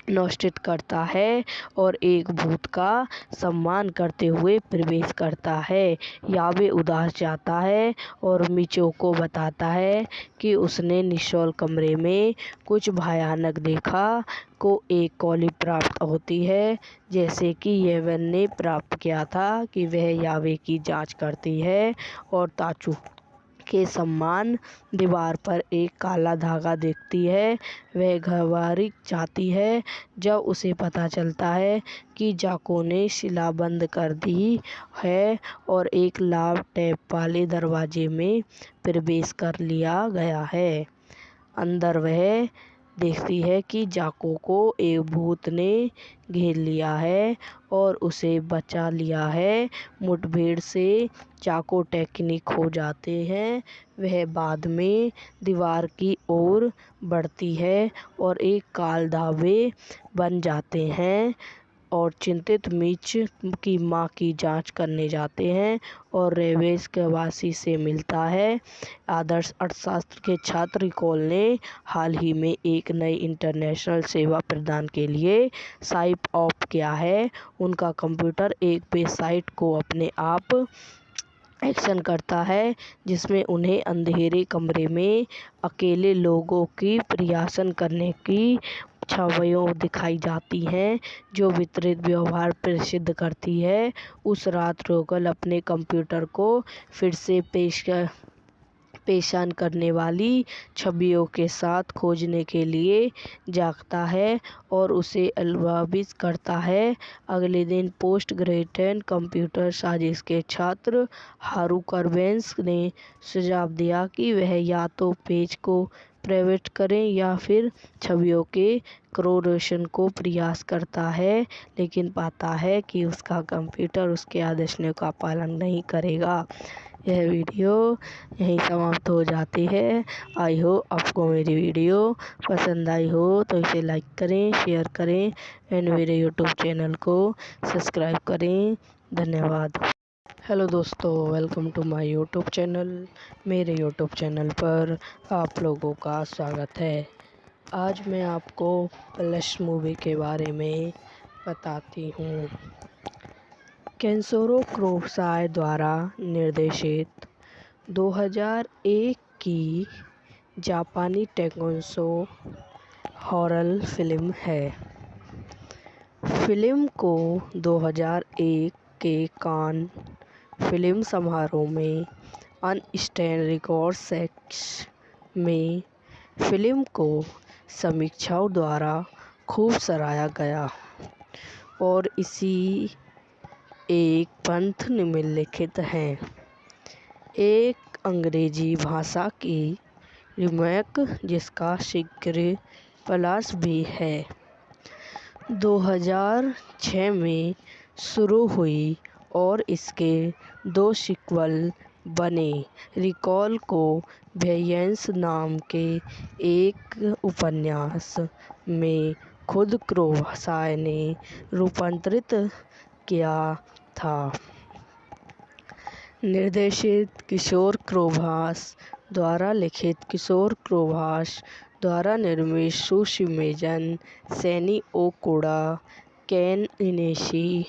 नोटिस करता है और एक भूत का सम्मान करते हुए प्रवेश करता है। याबे उदास जाता है और मिचो को बताता है कि उसने निशोल कमरे में कुछ भयानक देखा। को एक कॉली प्राप्त होती है जैसे कि येवन ने प्राप्त किया था कि वह याबे की जांच करती है और ताचू के सम्मान। दीवार पर एक काला धागा देखती है। वह घबराई जाती है जब उसे पता चलता है कि जाको ने शिला बंद कर दी है और एक लाल टैप वाले दरवाजे में प्रवेश कर लिया गया है। अंदर वह देखती है कि जाको को एक भूत ने घेर लिया है और उसे बचा लिया है। मुठभेड़ से जाको टेक्निक हो जाते हैं। वह बाद में दीवार की ओर बढ़ती है और एक काल धावे बन जाते हैं और चिंतित मिच की मां की जांच करने जाते हैं और रेवेस के वासी से मिलता है। आदर्श अर्थशास्त्र के छात्र कॉल ने हाल ही में एक नई इंटरनेशनल सेवा प्रदान के लिए साइप ऑफ किया है। उनका कंप्यूटर एक वेबसाइट को अपने आप एक्शन करता है जिसमें उन्हें अंधेरे कमरे में अकेले लोगों की प्रयासन करने की छवियां दिखाई जाती हैं जो विपरीत व्यवहार प्रदर्शित करती है। उस रात रोगल अपने कंप्यूटर को फिर से पेशान करने वाली छवियों के साथ खोजने के लिए जागता है और उसे अलविदा करता है। अगले दिन पोस्ट ग्रेजुएट कंप्यूटर साजिश के छात्र हारू कार्बेंस ने सुझाव दिया कि वह या तो पेज को प्राइवेट करें या फिर छवियों के क्रोरेशन को प्रयास करता है लेकिन पाता है कि उसका कंप्यूटर उसके आदेशों का पालन नहीं करेगा। यह वीडियो यहीं समाप्त हो जाती है। आई होप आपको मेरी वीडियो पसंद आई हो तो इसे लाइक करें, शेयर करें एंड मेरे यूट्यूब चैनल को सब्सक्राइब करें। धन्यवाद। हेलो दोस्तों, welcome to my YouTube channel. मेरे यूट्यूब चैनल पर आप लोगों का स्वागत है। आज मैं आपको प्लस मूवी के बारे में बताती हूँ। केंशिरो कुरोसावा द्वारा निर्देशित 2001 की जापानी टेकोन्सो हॉरर फिल्म है। फिल्म को 2001 के कान फिल्म समारोह में अनस्टैंड रिकॉर्ड्स में फिल्म को समीक्षकों द्वारा खूब सराहा गया और इसी एक पंथ निम्नलिखित है। एक अंग्रेजी भाषा की रीमेक जिसका शीघ्र प्लस भी है 2006 में शुरू हुई और इसके 2 सीक्वल बने। रिकॉल को वेयर्स नाम के एक उपन्यास में खुद क्रोवासाय ने रूपांतरित किया था। निर्देशित किशोर क्रोवास द्वारा लिखित, किशोर क्रोवास द्वारा निर्मित, सुशिमेजन, सैनी ओकुडा, केन इनेशी,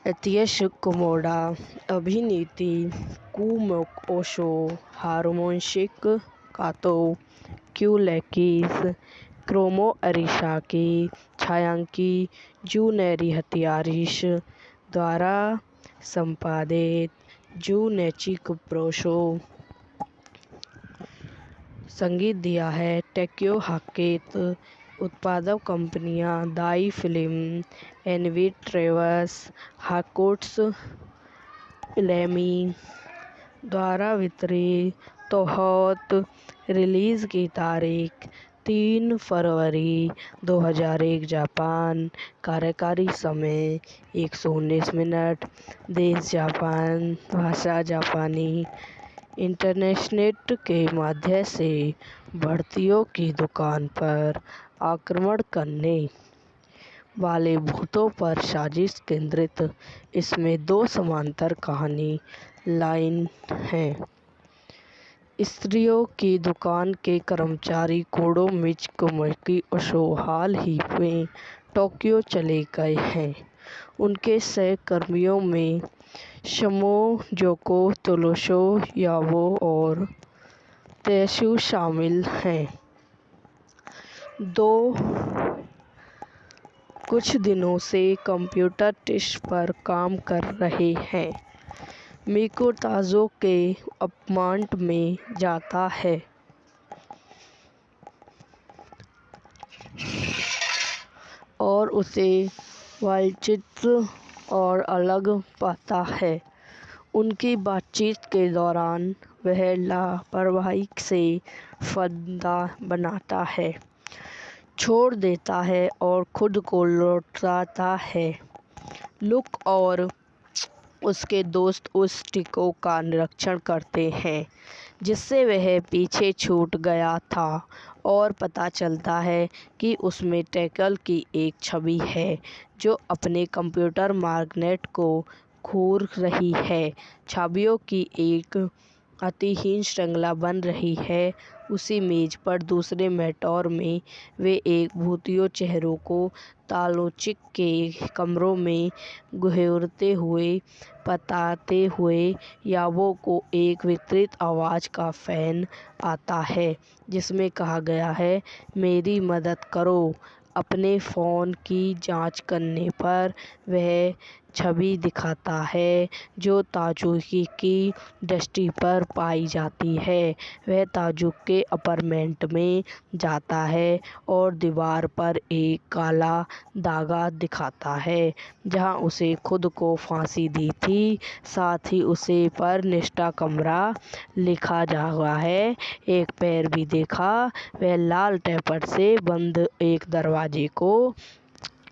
अतियश कुमोडा, अभिनीति कुमोक ओशो, हारुमोशिक कातो, क्यूलेकिस, क्रोमो अरिसाकी, छायांकी जूनेरी हथियारिश द्वारा संपादित, जूनेची कुप्रोशो। संगीत दिया है टेक्यो हाकेत। उत्पादक कंपनियां दाई फिल्म, एनवी ट्रेवर्स, हाकोट्स लेमी द्वारा वितरित। तोहत रिलीज की तारीख 3 फरवरी 2001 जापान। कार्यकारी समय 119 मिनट। देश जापान। भाषा जापानी। इंटरनेट के माध्यम से भर्तियों की दुकान पर आक्रमण करने वाले भूतों पर साजिश केंद्रित। इसमें 2 समांतर कहानी लाइन हैं। स्त्रियों की दुकान के कर्मचारी कोडो मित्सुकी ओशो हाल ही में टोक्यो चले गए हैं। उनके सहकर्मियों में शमो, जोको, तोलोशो, यावो और तेसु शामिल हैं। 2 कुछ दिनों से कंप्यूटर टेस्ट पर काम कर रहे हैं। मिको ताजो के अपार्टमेंट में जाता है और उसे विचित्र और अलग पाता है। उनकी बातचीत के दौरान वह लापरवाही से फंदा बनाता है, छोड़ देता है और खुद को लौटाता है। लुक और उसके दोस्त उस टिको का निरीक्षण करते हैं जिससे वह पीछे छूट गया था और पता चलता है कि उसमें टैकल की एक छवि है जो अपने कंप्यूटर मैग्नेट को घूर रही है। छवियों की एक अतिहीन श्रृंखला बन रही है। उसी मेज पर दूसरे मॉनिटर में वे एक भूतियों चेहरों को तालोचिक के कमरों में घूरते हुए बताते हुए यावो को एक विकृत आवाज़ का फ़ोन आता है जिसमें कहा गया है, मेरी मदद करो। अपने फ़ोन की जांच करने पर वह छवि दिखाता है जो ताजुकी की दृष्टि पर पाई जाती है। वह ताजुक के अपार्टमेंट में जाता है और दीवार पर एक काला धागा दिखाता है जहां उसे खुद को फांसी दी थी। साथ ही उसे पर निष्ठा कमरा लिखा हुआ है। एक पैर भी देखा। वह लाल टेपर से बंद एक दरवाजे को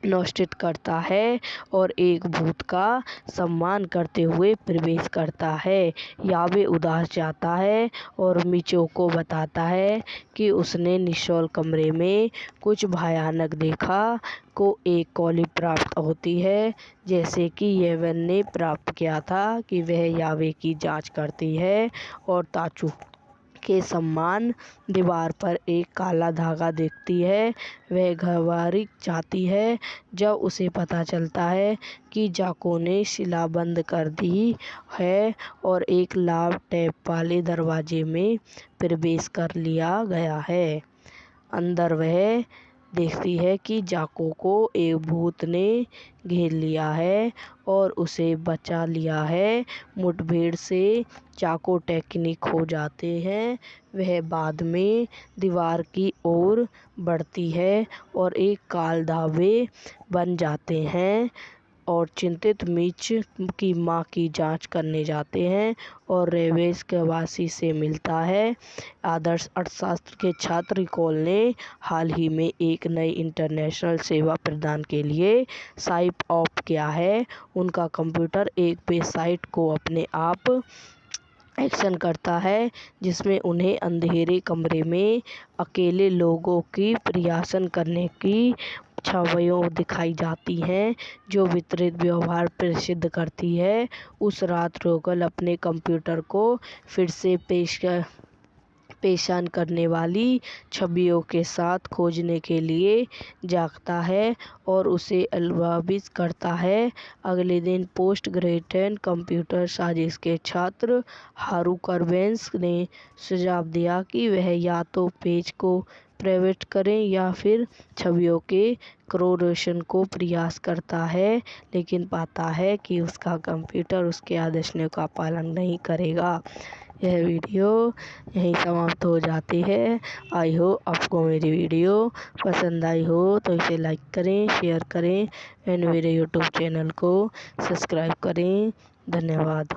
नोटिस करता है और एक भूत का सम्मान करते हुए प्रवेश करता है। यावे उदास जाता है और मिचो को बताता है कि उसने निश्चल कमरे में कुछ भयानक देखा। को एक कॉली प्राप्त होती है जैसे कि येवन ने प्राप्त किया था कि वह यावे की जांच करती है और ताचू के सम्मान। दीवार पर एक काला धागा देखती है। वह घबराई जाती है जब उसे पता चलता है कि जाको ने शिला बंद कर दी है और एक लाल टेप वाले दरवाजे में प्रवेश कर लिया गया है। अंदर वह देखती है कि जाको को एक भूत ने घेर लिया है और उसे बचा लिया है। मुठभेड़ से जाको टेक्निक हो जाते हैं। वह बाद में दीवार की ओर बढ़ती है और एक काल धावे बन जाते हैं और चिंतित मिच की मां की जांच करने जाते हैं और रेवेस के वासी से मिलता है। आदर्श अर्थशास्त्र के छात्र रिकॉल ने हाल ही में एक नई इंटरनेशनल सेवा प्रदान के लिए साइप ऑफ किया है। उनका कंप्यूटर एक वेबसाइट को अपने आप एक्शन करता है जिसमें उन्हें अंधेरे कमरे में अकेले लोगों की प्रयासन करने की छवियां दिखाई जाती हैं जो वितरित व्यवहार प्रसिद्ध करती है। उस रात रोगल अपने कंप्यूटर को फिर से पेशान करने वाली छवियों के साथ खोजने के लिए जागता है और उसे अलविदा करता है। अगले दिन पोस्ट ग्रेजुएट कंप्यूटर साजिश के छात्र हारू कर्बेंस ने सुझाव दिया कि वह या तो पेज को प्राइवेट करें या फिर छवियों के क्रोरेशन को प्रयास करता है, लेकिन पाता है कि उसका कंप्यूटर उसके आदेशों का पालन नहीं करेगा। यह वीडियो यहीं समाप्त हो जाती है। आई हो आपको मेरी वीडियो पसंद आई हो तो इसे लाइक करें, शेयर करें एंड मेरे यूट्यूब चैनल को सब्सक्राइब करें। धन्यवाद।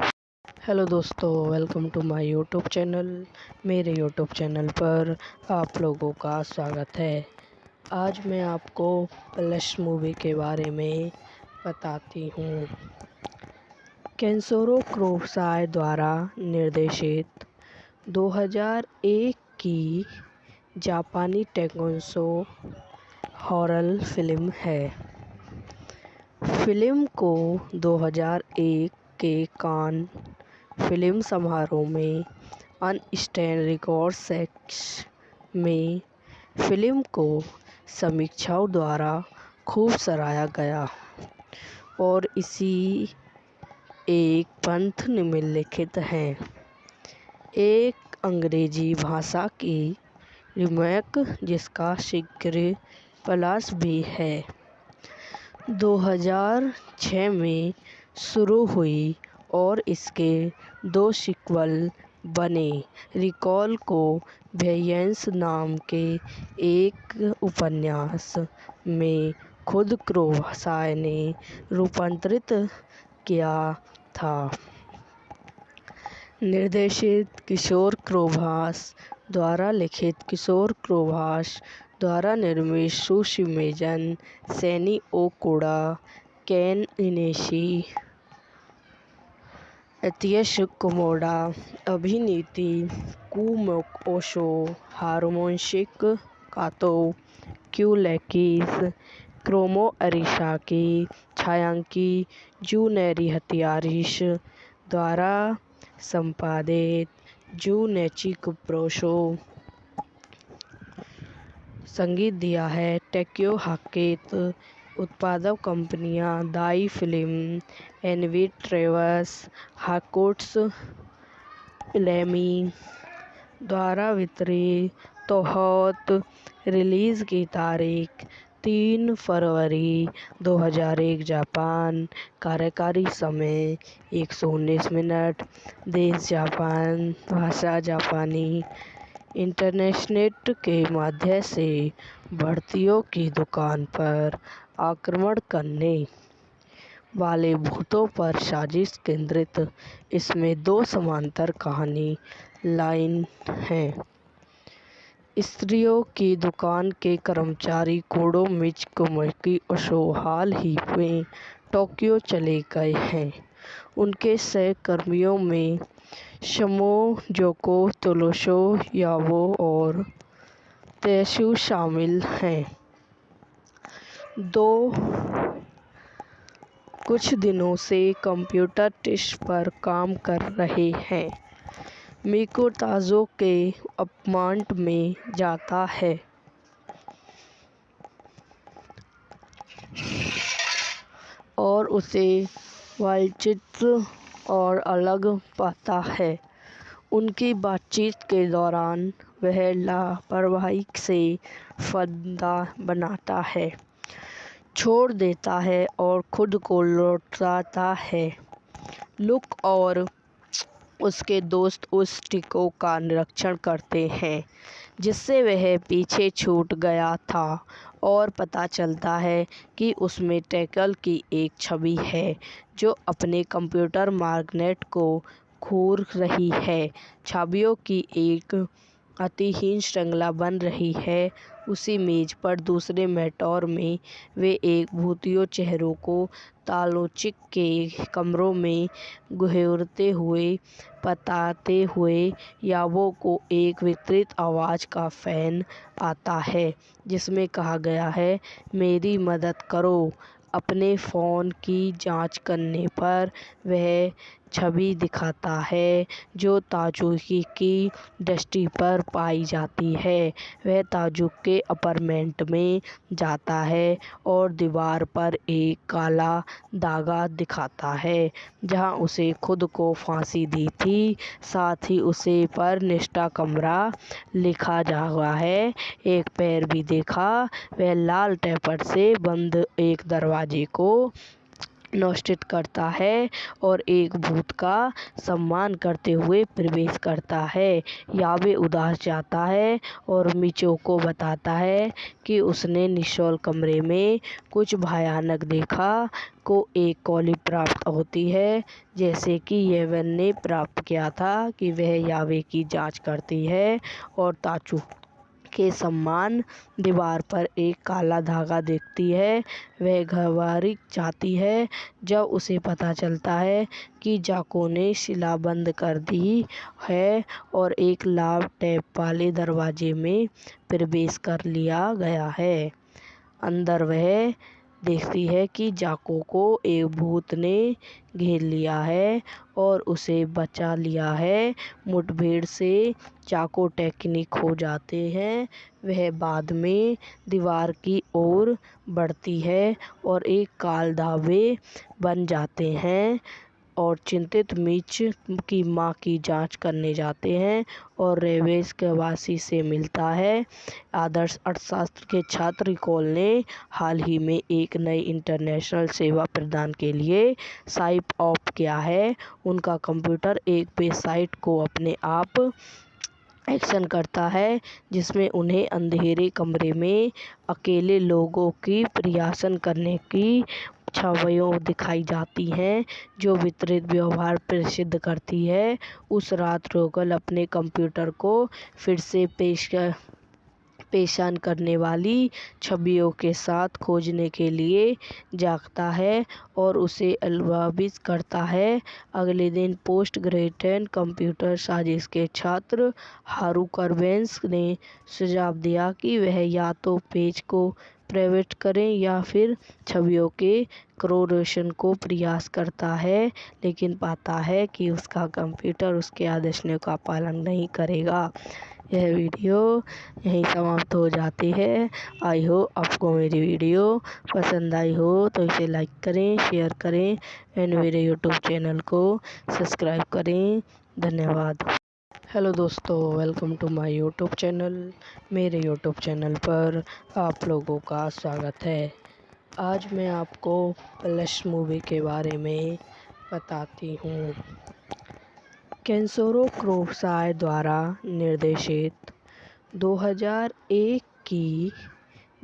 हेलो दोस्तों, welcome to my YouTube channel. मेरे यूट्यूब चैनल पर आप लोगों का स्वागत है। आज मैं आपको प्लस मूवी के बारे में बताती हूँ। केंसोरो कुरोसावा द्वारा निर्देशित 2001 की जापानी टेकोन्सो हॉरर फिल्म है। फिल्म को 2001 के कान फिल्म समारोह में अनस्टैंड रिकॉर्ड सेक्शन में फिल्म को समीक्षकों द्वारा खूब सराहा गया और इसी एक पंथ निम्नलिखित हैं। एक अंग्रेजी भाषा की रीमेक जिसका शीघ्र प्लस भी है 2006 में शुरू हुई और इसके 2 सीक्वल बने। रिकॉल को वेयर्स नाम के एक उपन्यास में खुद कुरोसावा ने रूपांतरित किया था। निर्देशित किशोर कुरोसावा द्वारा लिखित किशोर कुरोसावा द्वारा निर्मित सुशिमिजन सेनी ओकुड़ा, केन इनिशी, अत्सुशी कुमोडा, अभिनीति कुमोको ओशो, हारुयोशी कातो, क्यूलेकिस, क्रोमो अरिसाकी, छायांकि जुनिची हयाशियाशी द्वारा संपादित जुनिची कुरोशो। संगीत दिया है टेक्यो हाकेता। उत्पादक कंपनियां दाई फिल्म, एनवी ट्रेवर्स, हाकुत्स लेमी द्वारा वितरित। तोहत रिलीज की तारीख 3 फरवरी 2001 जापान। कार्यकारी समय 119 मिनट। देश जापान, भाषा जापानी। इंटरनेट के माध्यम से भर्तियों की दुकान पर आक्रमण करने वाले भूतों पर साजिश केंद्रित। इसमें 2 समांतर कहानी लाइन हैं। स्त्रियों की दुकान के कर्मचारी कोडो मित्सुकी ओशो हाल ही में टोक्यो चले गए हैं। उनके सहकर्मियों में शोमोजोको तोशो याओ और तेसु शामिल हैं। 2 कुछ दिनों से कंप्यूटर टेस्ट पर काम कर रहे हैं। मिको ताजो के अपार्टमेंट में जाता है और उसे विचित्र और अलग पाता है। उनकी बातचीत के दौरान वह लापरवाही से फंदा बनाता है, छोड़ देता है और खुद को लौटाता है। लुक और उसके दोस्त उस टिको का निरीक्षण करते हैं जिससे वह पीछे छूट गया था और पता चलता है कि उसमें टैकल की एक छवि है जो अपने कंप्यूटर मैग्नेट को घूर रही है। छवियों की एक अतिहीन श्रृंखला बन रही है। उसी मेज पर दूसरे मॉनिटर में वे एक भूतियों चेहरों को तालोचिक के कमरों में घूरते हुए बताते हुए यावो को एक विकृत आवाज़ का फ़ोन आता है जिसमें कहा गया है, मेरी मदद करो। अपने फ़ोन की जांच करने पर वह छवि दिखाता है जो ताजुकी की दृष्टि पर पाई जाती है। वह ताजुक के अपार्टमेंट में जाता है और दीवार पर एक काला दागा दिखाता है जहां उसे खुद को फांसी दी थी। साथ ही उसे पर निष्ठा कमरा लिखा जा हुआ है। एक पैर भी देखा। वह लाल टेपर से बंद एक दरवाजे को नोस्टिट करता है और एक भूत का सम्मान करते हुए प्रवेश करता है। यावे उदास जाता है और मिचो को बताता है कि उसने निशोल कमरे में कुछ भयानक देखा। को एक कॉली प्राप्त होती है जैसे कि येवन ने प्राप्त किया था कि वह यावे की जांच करती है और ताचू के सम्मान दीवार पर एक काला धागा देखती है। वह घबराई जाती है जब उसे पता चलता है कि जाको ने शिला बंद कर दी है और एक लाल टैप वाले दरवाजे में प्रवेश कर लिया गया है। अंदर वह देखती है कि जाको को एक भूत ने घेर लिया है और उसे बचा लिया है। मुठभेड़ से जाको टेक्निक हो जाते हैं। वह बाद में दीवार की ओर बढ़ती है और एक काल धावे बन जाते हैं और चिंतित मिच की मां की जांच करने जाते हैं और रेवेस के वासी से मिलता है। आदर्श अर्थशास्त्र के छात्र रिकॉल ने हाल ही में एक नई इंटरनेशनल सेवा प्रदान के लिए साइप ऑफ किया है। उनका कंप्यूटर एक वेबसाइट को अपने आप एक्शन करता है जिसमें उन्हें अंधेरे कमरे में अकेले लोगों की प्रयासन करने की छवियां दिखाई जाती हैं जो वितरित व्यवहार प्रसिद्ध करती है। उस रात रोगल अपने कंप्यूटर को फिर से पेशान करने वाली छवियों के साथ खोजने के लिए जागता है और उसे अलविदा करता है। अगले दिन पोस्ट ग्रेजुएट कंप्यूटर साजिश के छात्र हारू कर्बेंस ने सुझाव दिया कि वह या तो पेज को प्राइवेट करें या फिर छवियों के क्रोरेशन को प्रयास करता है लेकिन पाता है कि उसका कंप्यूटर उसके आदेशों का पालन नहीं करेगा। यह वीडियो यहीं समाप्त हो जाती है। आई होप आपको मेरी वीडियो पसंद आई हो तो इसे लाइक करें, शेयर करें एंड मेरे यूट्यूब चैनल को सब्सक्राइब करें। धन्यवाद। हेलो दोस्तों, welcome to my YouTube channel. मेरे यूट्यूब चैनल पर आप लोगों का स्वागत है। आज मैं आपको प्लस मूवी के बारे में बताती हूँ। केंसोरो कुरोसावा द्वारा निर्देशित 2001 की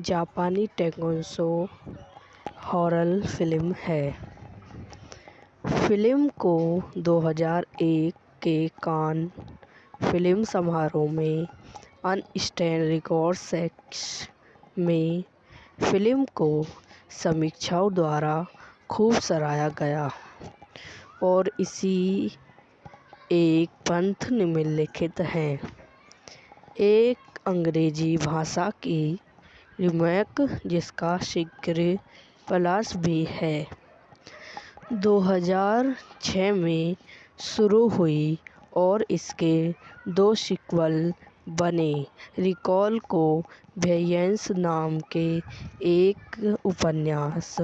जापानी टेकोन्सो हॉरर फिल्म है। फिल्म को 2001 के कान फिल्म समारोह में अनस्टैंड रिकॉर्ड सेक्शन में फिल्म को समीक्षकों द्वारा खूब सराहा गया और इसी एक पंथ निम्नलिखित है। एक अंग्रेजी भाषा की रीमेक जिसका शीघ्र प्लस भी है 2006 में शुरू हुई और इसके 2 सीक्वल बने। रिकॉल को वेयंस नाम के एक उपन्यास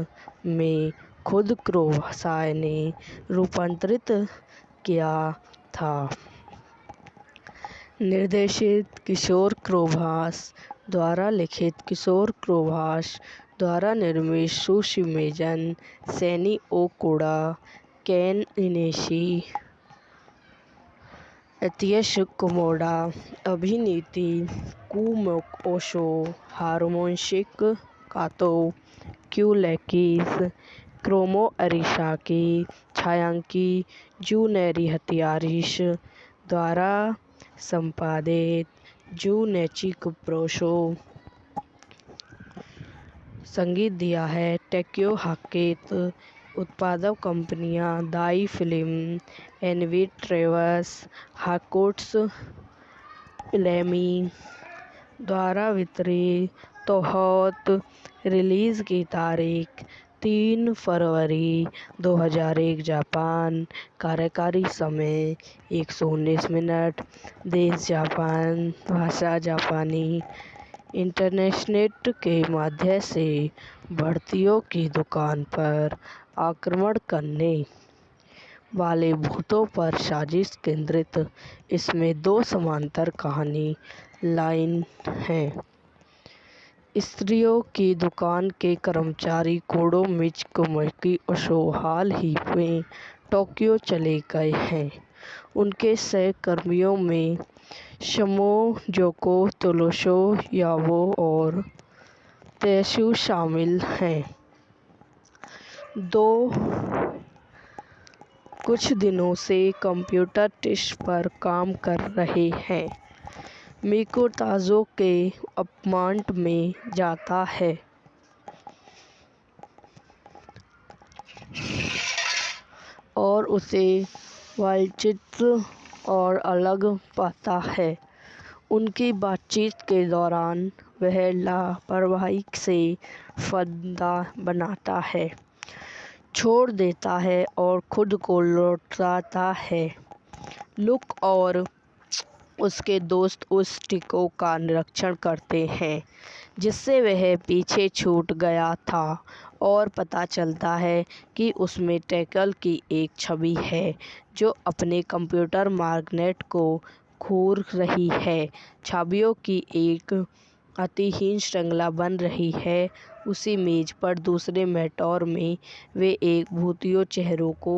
में खुद कुरोसावा ने रूपांतरित किया था। निर्देशित किशोर क्रोभास द्वारा लिखित किशोर क्रोभास द्वारा निर्मित सुशिमेजन सैनी ओकुड़ा केन इनेशी अतियश कुमोडा अभिनीति कुमोक ओशो हार्मोनशिक कातो क्यूलेकिस क्रोमो अरिसाकी छायांकी जूनेरी हथियारिश द्वारा संपादित जू नेचिक प्रोशो। संगीत दिया है टेक्यो हाकेत। उत्पादक कंपनियां दाई फिल्म एनवी ट्रेवस हाकोट्स लेमी द्वारा वितरित तोहत। रिलीज़ की तारीख 3 फरवरी 2001 जापान। कार्यकारी समय 119 मिनट। देश जापान। भाषा जापानी। इंटरनेट के माध्यम से भर्तियों की दुकान पर आक्रमण करने वाले भूतों पर साजिश केंद्रित। इसमें 2 समांतर कहानी लाइन हैं। स्त्रियों की दुकान के कर्मचारी कोडो मित्सुकी ओशो हाल ही में टोक्यो चले गए हैं। उनके सहकर्मियों में शमो जोको तोशो याबो और तेसु शामिल हैं। 2 कुछ दिनों से कंप्यूटर टेस्ट पर काम कर रहे हैं। मिको ताजो के अपार्टमेंट में जाता है और उसे विचित्र और अलग पाता है। उनकी बातचीत के दौरान वह लापरवाही से फंदा बनाता है, छोड़ देता है और खुद को लौटाता है। लुक और उसके दोस्त उस टिको का निरीक्षण करते हैं जिससे वह पीछे छूट गया था और पता चलता है कि उसमें टैकल की एक छवि है जो अपने कंप्यूटर मैग्नेट को घूर रही है। छवियों की एक अतिहीन श्रृंखला बन रही है। उसी मेज पर दूसरे मॉनिटर में वे एक भूतियों चेहरों को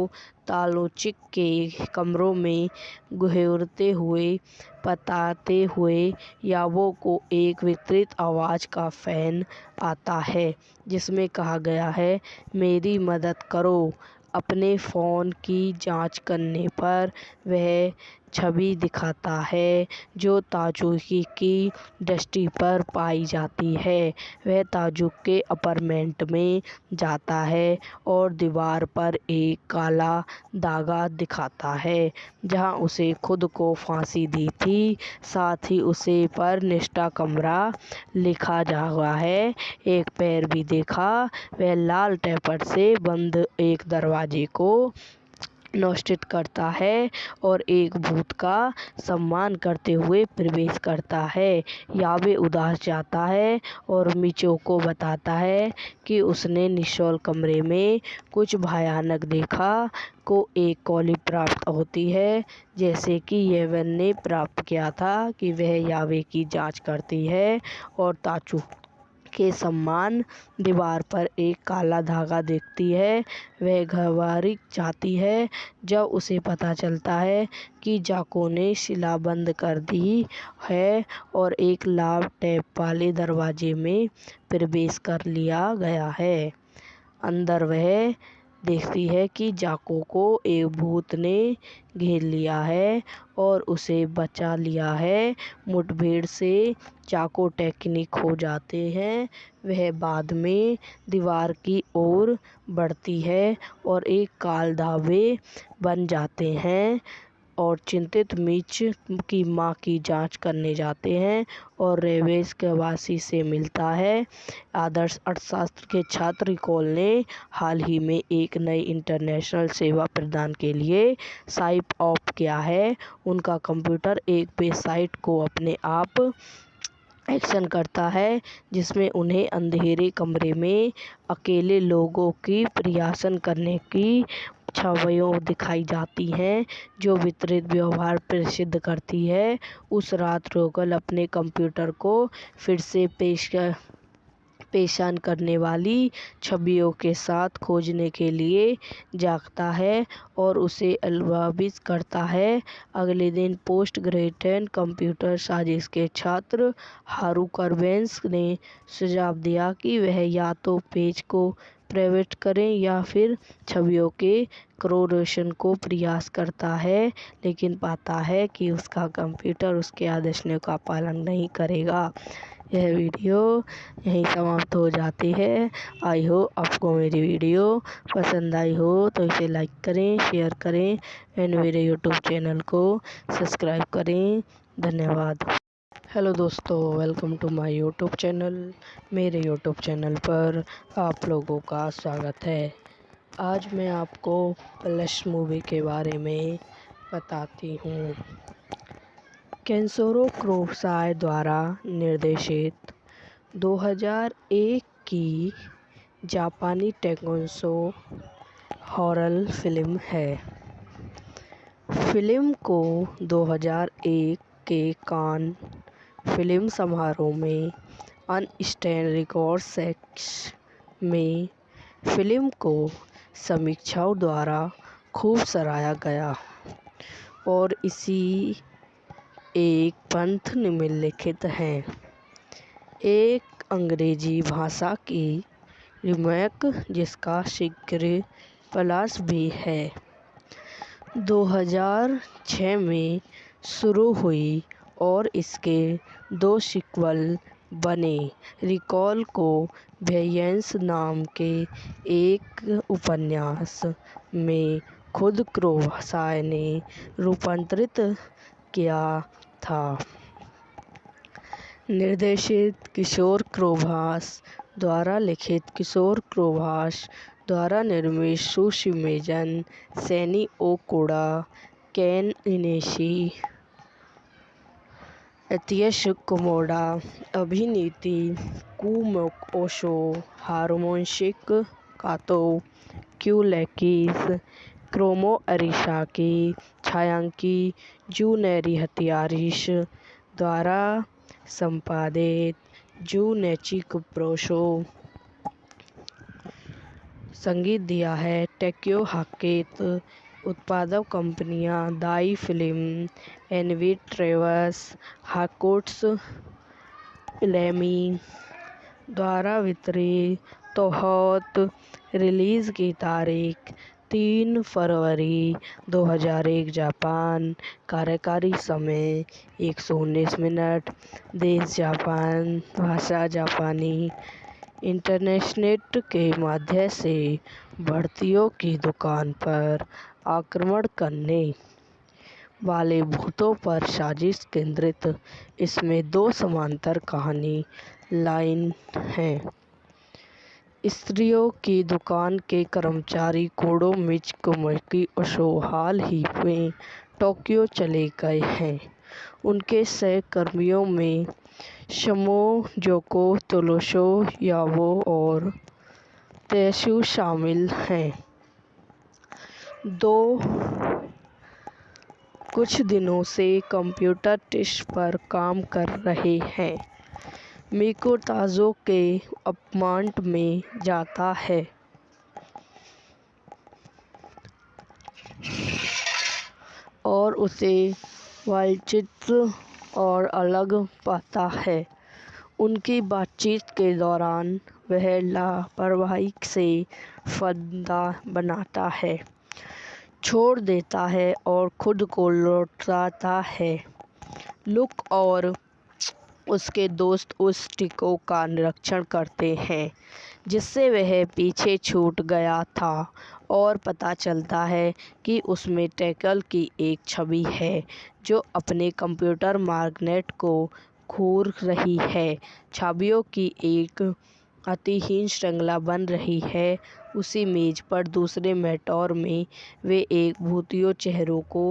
तालोचिक के कमरों में घूरते हुए बताते हुए याबो को एक विकृत आवाज़ का फ़ोन आता है जिसमें कहा गया है, मेरी मदद करो। अपने फ़ोन की जांच करने पर वह छवि दिखाता है जो ताजुकी की दृष्टि पर पाई जाती है। वह ताजुक के अपार्टमेंट में जाता है और दीवार पर एक काला धागा दिखाता है जहां उसे खुद को फांसी दी थी। साथ ही उसे पर निष्ठा कमरा लिखा हुआ है। एक पैर भी देखा। वह लाल टेपर से बंद एक दरवाजे को नोटिस करता है और एक भूत का सम्मान करते हुए प्रवेश करता है। याबे उदास जाता है और मिचो को बताता है कि उसने निशोल कमरे में कुछ भयानक देखा। को एक कॉली प्राप्त होती है जैसे कि येवन ने प्राप्त किया था कि वह याबे की जांच करती है और ताचू के सम्मान। दीवार पर एक काला धागा देखती है। वह घबराई जाती है जब उसे पता चलता है कि जाको ने शिला बंद कर दी है और एक लाल टैप वाले दरवाजे में प्रवेश कर लिया गया है। अंदर वह देखती है कि जाको को एक भूत ने घेर लिया है और उसे बचा लिया है। मुठभेड़ से जाको टेक्निक हो जाते हैं। वह बाद में दीवार की ओर बढ़ती है और एक काल धावे बन जाते हैं और चिंतित मिच की मां की जांच करने जाते हैं और रेवेस के वासी से मिलता है। आदर्श अर्थशास्त्र के छात्र कोल ने हाल ही में एक नई इंटरनेशनल सेवा प्रदान के लिए साइप ऑफ किया है। उनका कंप्यूटर एक वेबसाइट को अपने आप एक्शन करता है जिसमें उन्हें अंधेरे कमरे में अकेले लोगों की प्रयासन करने की छवियां दिखाई जाती हैं जो विपरीत व्यवहार प्रदर्शित करती है। उस रात रोगल अपने कंप्यूटर को फिर से पेशान करने वाली छवियों के साथ खोजने के लिए जागता है और उसे अलविदा करता है। अगले दिन पोस्ट ग्रेजुएट कंप्यूटर साजिश के छात्र हारू कर्बेंस ने सुझाव दिया कि वह या तो पेज को प्राइवेट करें या फिर छवियों के क्रोरेशन को प्रयास करता है, लेकिन पाता है कि उसका कंप्यूटर उसके आदेशों का पालन नहीं करेगा। यह वीडियो यहीं समाप्त हो जाती है। आई होप आपको मेरी वीडियो पसंद आई हो तो इसे लाइक करें, शेयर करें एंड मेरे यूट्यूब चैनल को सब्सक्राइब करें। धन्यवाद। हेलो दोस्तों, welcome to my YouTube channel. मेरे यूट्यूब चैनल पर आप लोगों का स्वागत है। आज मैं आपको प्लस मूवी के बारे में बताती हूँ। केंशिरो कुरोसावा द्वारा निर्देशित 2001 की जापानी टेक्सो हॉरर फिल्म है। फिल्म को 2001 के कान फिल्म समारोह में अनस्टैंड रिकॉर्ड्स में फिल्म को समीक्षकों द्वारा खूब सराहा गया और इसी एक पंथ निम्नलिखित है। एक अंग्रेजी भाषा की रीमेक जिसका शीघ्र प्लस भी है 2006 में शुरू हुई और इसके 2 सीक्वल बने। रिकॉल को वेयर्स नाम के एक उपन्यास में खुद कुरोसावा ने रूपांतरित किया था। निर्देशित किशोर कुरोसावा द्वारा लिखित, किशोर कुरोसावा द्वारा निर्मित, सुशिमिजन सेनी ओकुड़ा, केन इनिशी, अत्सुशी कोमोडा, अभिनीति कुमोको ओशो, हिरोशी कातो, क्यूलेकिस, क्रोमो अरिसाकी, छायांकि जुनिची हयाशियाशी द्वारा संपादित, जुनिची कुरोशो। संगीत दिया है टेक्यो हाकेता। उत्पादक कंपनियां दाई फिल्म, एनवी ट्रेवर्स, हाकोट्स फिल्मी द्वारा वितरित। तोहोत रिलीज की तारीख 3 फरवरी 2001 जापान। कार्यकारी समय 119 मिनट। देश जापान, भाषा जापानी। इंटरनेट के माध्यम से भर्तियों की दुकान पर आक्रमण करने वाले भूतों पर साजिश केंद्रित। इसमें 2 समांतर कहानी लाइन हैं। स्त्रियों की दुकान के कर्मचारी कोडो मित्सुकी ओशो हाल ही में टोक्यो चले गए हैं। उनके सहकर्मियों में शोमोजोको तोशो याओ और तेत्सु शामिल हैं। 2 कुछ दिनों से कंप्यूटर टेस्ट पर काम कर रहे हैं। मिको ताजो के अपार्टमेंट में जाता है और उसे विचित्र और अलग पाता है। उनकी बातचीत के दौरान वह लापरवाही से फायदा बनाता है, छोड़ देता है और खुद को लौटाता है। लुक और उसके दोस्त उस टिको का निरीक्षण करते हैं जिससे वह पीछे छूट गया था और पता चलता है कि उसमें टैकल की एक छवि है जो अपने कंप्यूटर मैग्नेट को घूर रही है। छवियों की एक अतिहीन श्रृंखला बन रही है। उसी मेज पर दूसरे मेटोर में वे एक भूतियों चेहरों को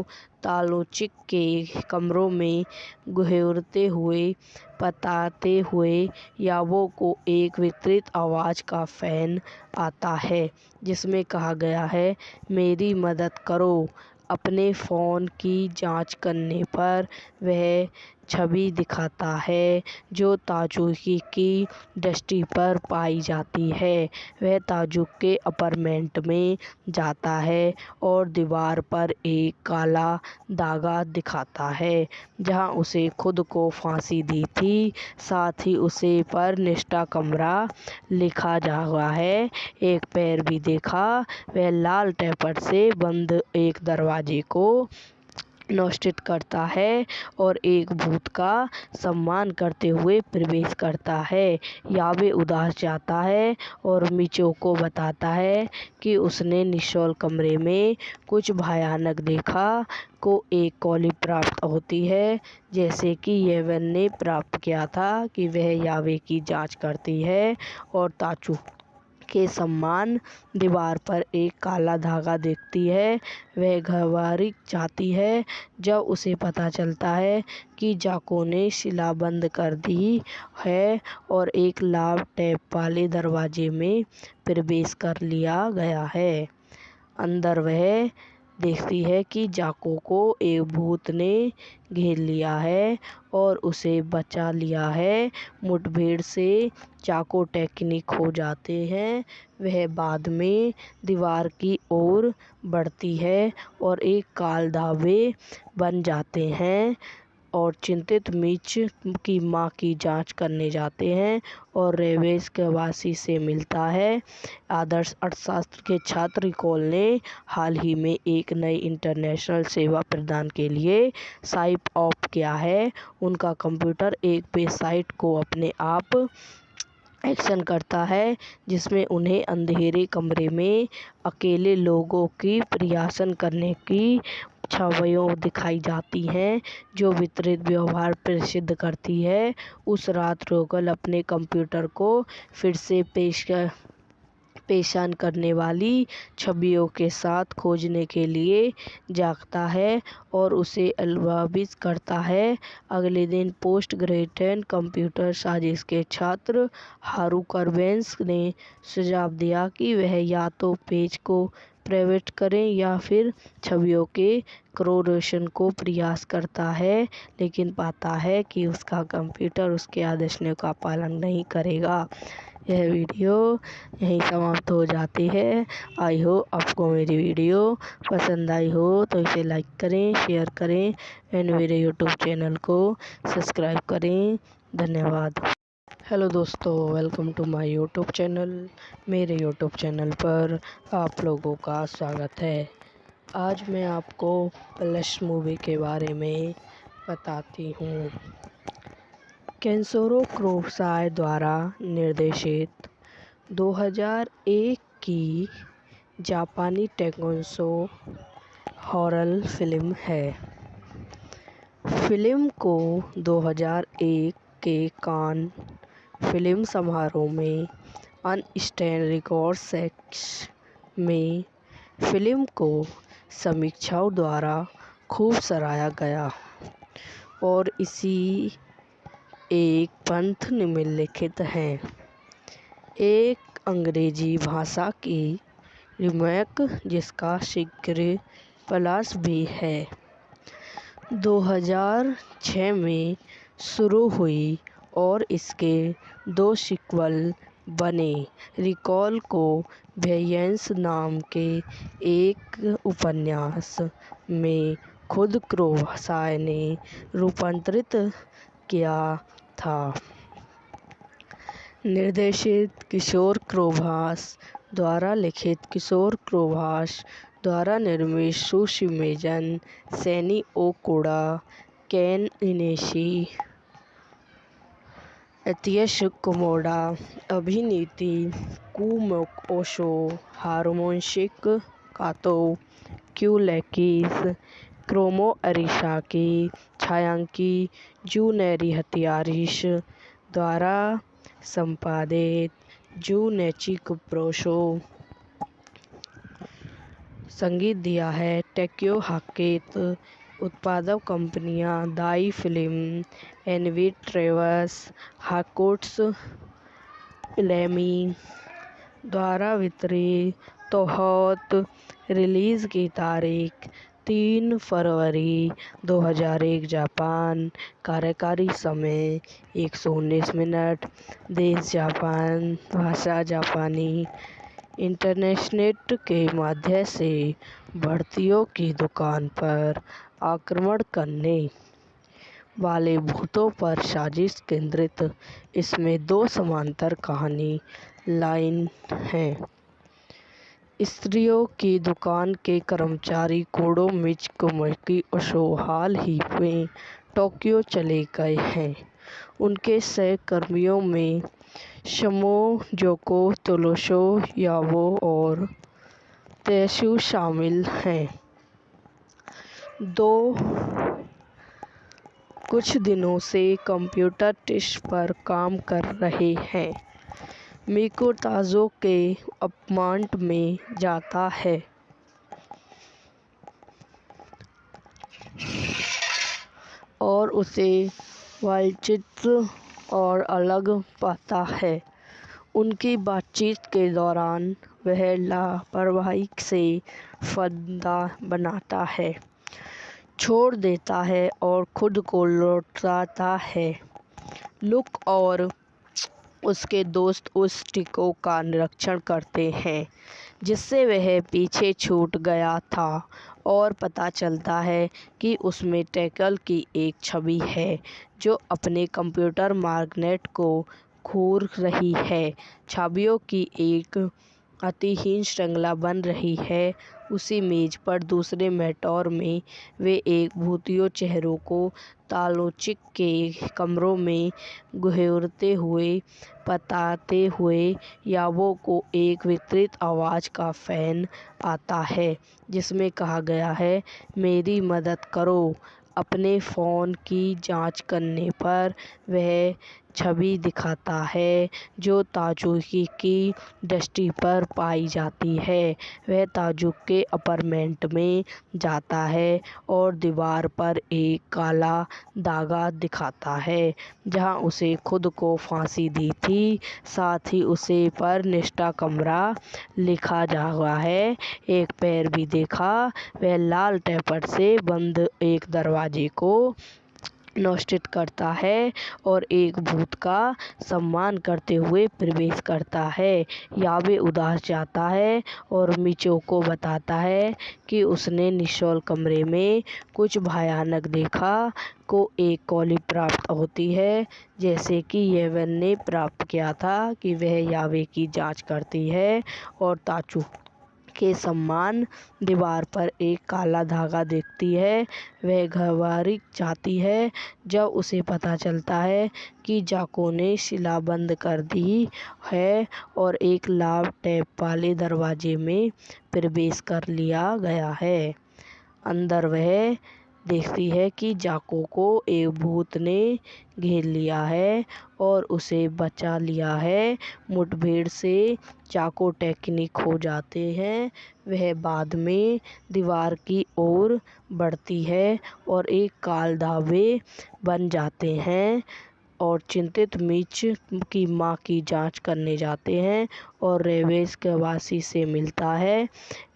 तालोचिक के कमरों में घूरते हुए बताते हुए यावों को एक विकृत आवाज़ का फ़ैन आता है जिसमें कहा गया है, मेरी मदद करो। अपने फ़ोन की जांच करने पर वह छवि दिखाता है जो ताजुकी की दृष्टि पर पाई जाती है। वह ताजुक के अपार्टमेंट में जाता है और दीवार पर एक काला दागा दिखाता है जहां उसे खुद को फांसी दी थी। साथ ही उसे पर निष्ठा कमरा लिखा जा हुआ है। एक पैर भी देखा। वह लाल टेपर से बंद एक दरवाजे को नोस्टिट करता है और एक भूत का सम्मान करते हुए प्रवेश करता है। यावे उदास जाता है और मिचो को बताता है कि उसने निशोल कमरे में कुछ भयानक देखा। को एक कॉली प्राप्त होती है जैसे कि येवन ने प्राप्त किया था कि वह यावे की जांच करती है और ताचू के सम्मान। दीवार पर एक काला धागा देखती है। वह घबराई जाती है जब उसे पता चलता है कि जाको ने शिला बंद कर दी है और एक लाल टैप वाले दरवाजे में प्रवेश कर लिया गया है। अंदर वह देखती है कि जाको को एक भूत ने घेर लिया है और उसे बचा लिया है। मुठभेड़ से जाको टेक्निक हो जाते हैं। वह बाद में दीवार की ओर बढ़ती है और एक काल धावे बन जाते हैं और चिंतित मिच की मां की जांच करने जाते हैं और रेवेस के वासी से मिलता है। आदर्श अर्थशास्त्र के छात्र रिकॉल ने हाल ही में एक नई इंटरनेशनल सेवा प्रदान के लिए साइप ऑफ किया है। उनका कंप्यूटर एक वेबसाइट को अपने आप एक्शन करता है जिसमें उन्हें अंधेरे कमरे में अकेले लोगों की प्रयासन करने की छवियां दिखाई जाती हैं जो वितरित व्यवहार प्रसिद्ध करती है। उस रात रोगल अपने कंप्यूटर को फिर से पेशान करने वाली छवियों के साथ खोजने के लिए जागता है और उसे अलविदा करता है। अगले दिन पोस्ट ग्रेजुएट कंप्यूटर साजिश के छात्र हारू कर्बेंस ने सुझाव दिया कि वह या तो पेज को प्राइवेट करें या फिर छवियों के क्रोरेशन को प्रयास करता है लेकिन पाता है कि उसका कंप्यूटर उसके आदेशों का पालन नहीं करेगा। यह वीडियो यहीं समाप्त हो जाती है। आई हो आपको मेरी वीडियो पसंद आई हो तो इसे लाइक करें, शेयर करें एंड मेरे यूट्यूब चैनल को सब्सक्राइब करें। धन्यवाद। हेलो दोस्तों, welcome to my YouTube channel. मेरे यूट्यूब चैनल पर आप लोगों का स्वागत है। आज मैं आपको प्लस मूवी के बारे में बताती हूँ। केंसोरो कुरोसावा द्वारा निर्देशित 2001 की जापानी टेकोन्सो हॉरर फिल्म है। फिल्म को 2001 के कान फिल्म समारोह में अनस्टैंड रिकॉर्ड सेक्स में फिल्म को समीक्षकों द्वारा खूब सराहा गया और इसी एक पंथ निम्नलिखित हैं। एक अंग्रेजी भाषा की रीमेक जिसका शीघ्र प्लस भी है 2006 में शुरू हुई और इसके 2 सीक्वल बने। रिकॉल को वेयंस नाम के एक उपन्यास में खुद कुरोसावा ने रूपांतरित किया था। निर्देशित किशोर कुरोसावा द्वारा लिखित किशोर कुरोसावा द्वारा निर्मित सुशिमिजन सेनी ओकुड़ा, केन इनेशी, अत्सुशी कुमोडा, अभिनीति कुमोको ओशो, हारुयोशी कातो, क्यूलेकिस क्रोमो अरिसाकी, छायांकी जुनेरी हत्यारिश द्वारा संपादित जू नेची कुप्रोशो। संगीत दिया है टेक्यो हाकेत। उत्पादक कंपनियां दाई फिल्म, एनवी ट्रेवर्स, हाकोट्स लेमी द्वारा वितरित। तोहत रिलीज़ की तारीख 3 फरवरी 2001 जापान। कार्यकारी समय 119 मिनट। देश जापान। भाषा जापानी। इंटरनेट के माध्यम से भर्तियों की दुकान पर आक्रमण करने वाले भूतों पर साजिश केंद्रित। इसमें 2 समांतर कहानी लाइन हैं। स्त्रियों की दुकान के कर्मचारी कोडो मित्सुकी ओशो हाल ही में टोक्यो चले गए हैं। उनके सहकर्मियों में शमोजोको तोशो याबो और तेसु शामिल हैं। 2 कुछ दिनों से कंप्यूटर टेस्ट पर काम कर रहे हैं। मिको ताजो के अपार्टमेंट में जाता है और उसे विचित्र और अलग पाता है। उनकी बातचीत के दौरान वह लापरवाही से फंदा बनाता है, छोड़ देता है और खुद को लौटाता है। लुक और उसके दोस्त उस टिको का निरीक्षण करते हैं जिससे वह पीछे छूट गया था और पता चलता है कि उसमें टैकल की एक छवि है जो अपने कंप्यूटर मैग्नेट को घूर रही है। छवियों की एक अतिहीन श्रृंखला बन रही है। उसी मेज पर दूसरे मॉनिटर में वे एक भूतियों चेहरों को तालोचिक के कमरों में घूरते हुए बताते हुए याबो को एक विकृत आवाज़ का फ़ोन आता है जिसमें कहा गया है, मेरी मदद करो। अपने फ़ोन की जांच करने पर वह छवि दिखाता है जो ताजुकी की दृष्टि पर पाई जाती है। वह ताजुक के अपार्टमेंट में जाता है और दीवार पर एक काला धागा दिखाता है जहां उसे खुद को फांसी दी थी। साथ ही उसे पर निष्ठा कमरा लिखा हुआ है। एक पैर भी देखा। वह लाल टेपर से बंद एक दरवाजे को नोटिस करता है और एक भूत का सम्मान करते हुए प्रवेश करता है। याबे उदास जाता है और मिचो को बताता है कि उसने निशुल्क कमरे में कुछ भयानक देखा। को एक कॉली प्राप्त होती है जैसे कि येवन ने प्राप्त किया था कि वह याबे की जांच करती है और ताचू के सम्मान। दीवार पर एक काला धागा देखती है। वह घबराई जाती है जब उसे पता चलता है कि जाको ने शिला बंद कर दी है और एक लाल टैप वाले दरवाजे में प्रवेश कर लिया गया है। अंदर वह देखती है कि जाको को एक भूत ने घेर लिया है और उसे बचा लिया है। मुठभेड़ से जाको टेक्निक हो जाते हैं। वह बाद में दीवार की ओर बढ़ती है और एक काल धावे बन जाते हैं और चिंतित मिच की मां की जांच करने जाते हैं और रेवेस के वासी से मिलता है।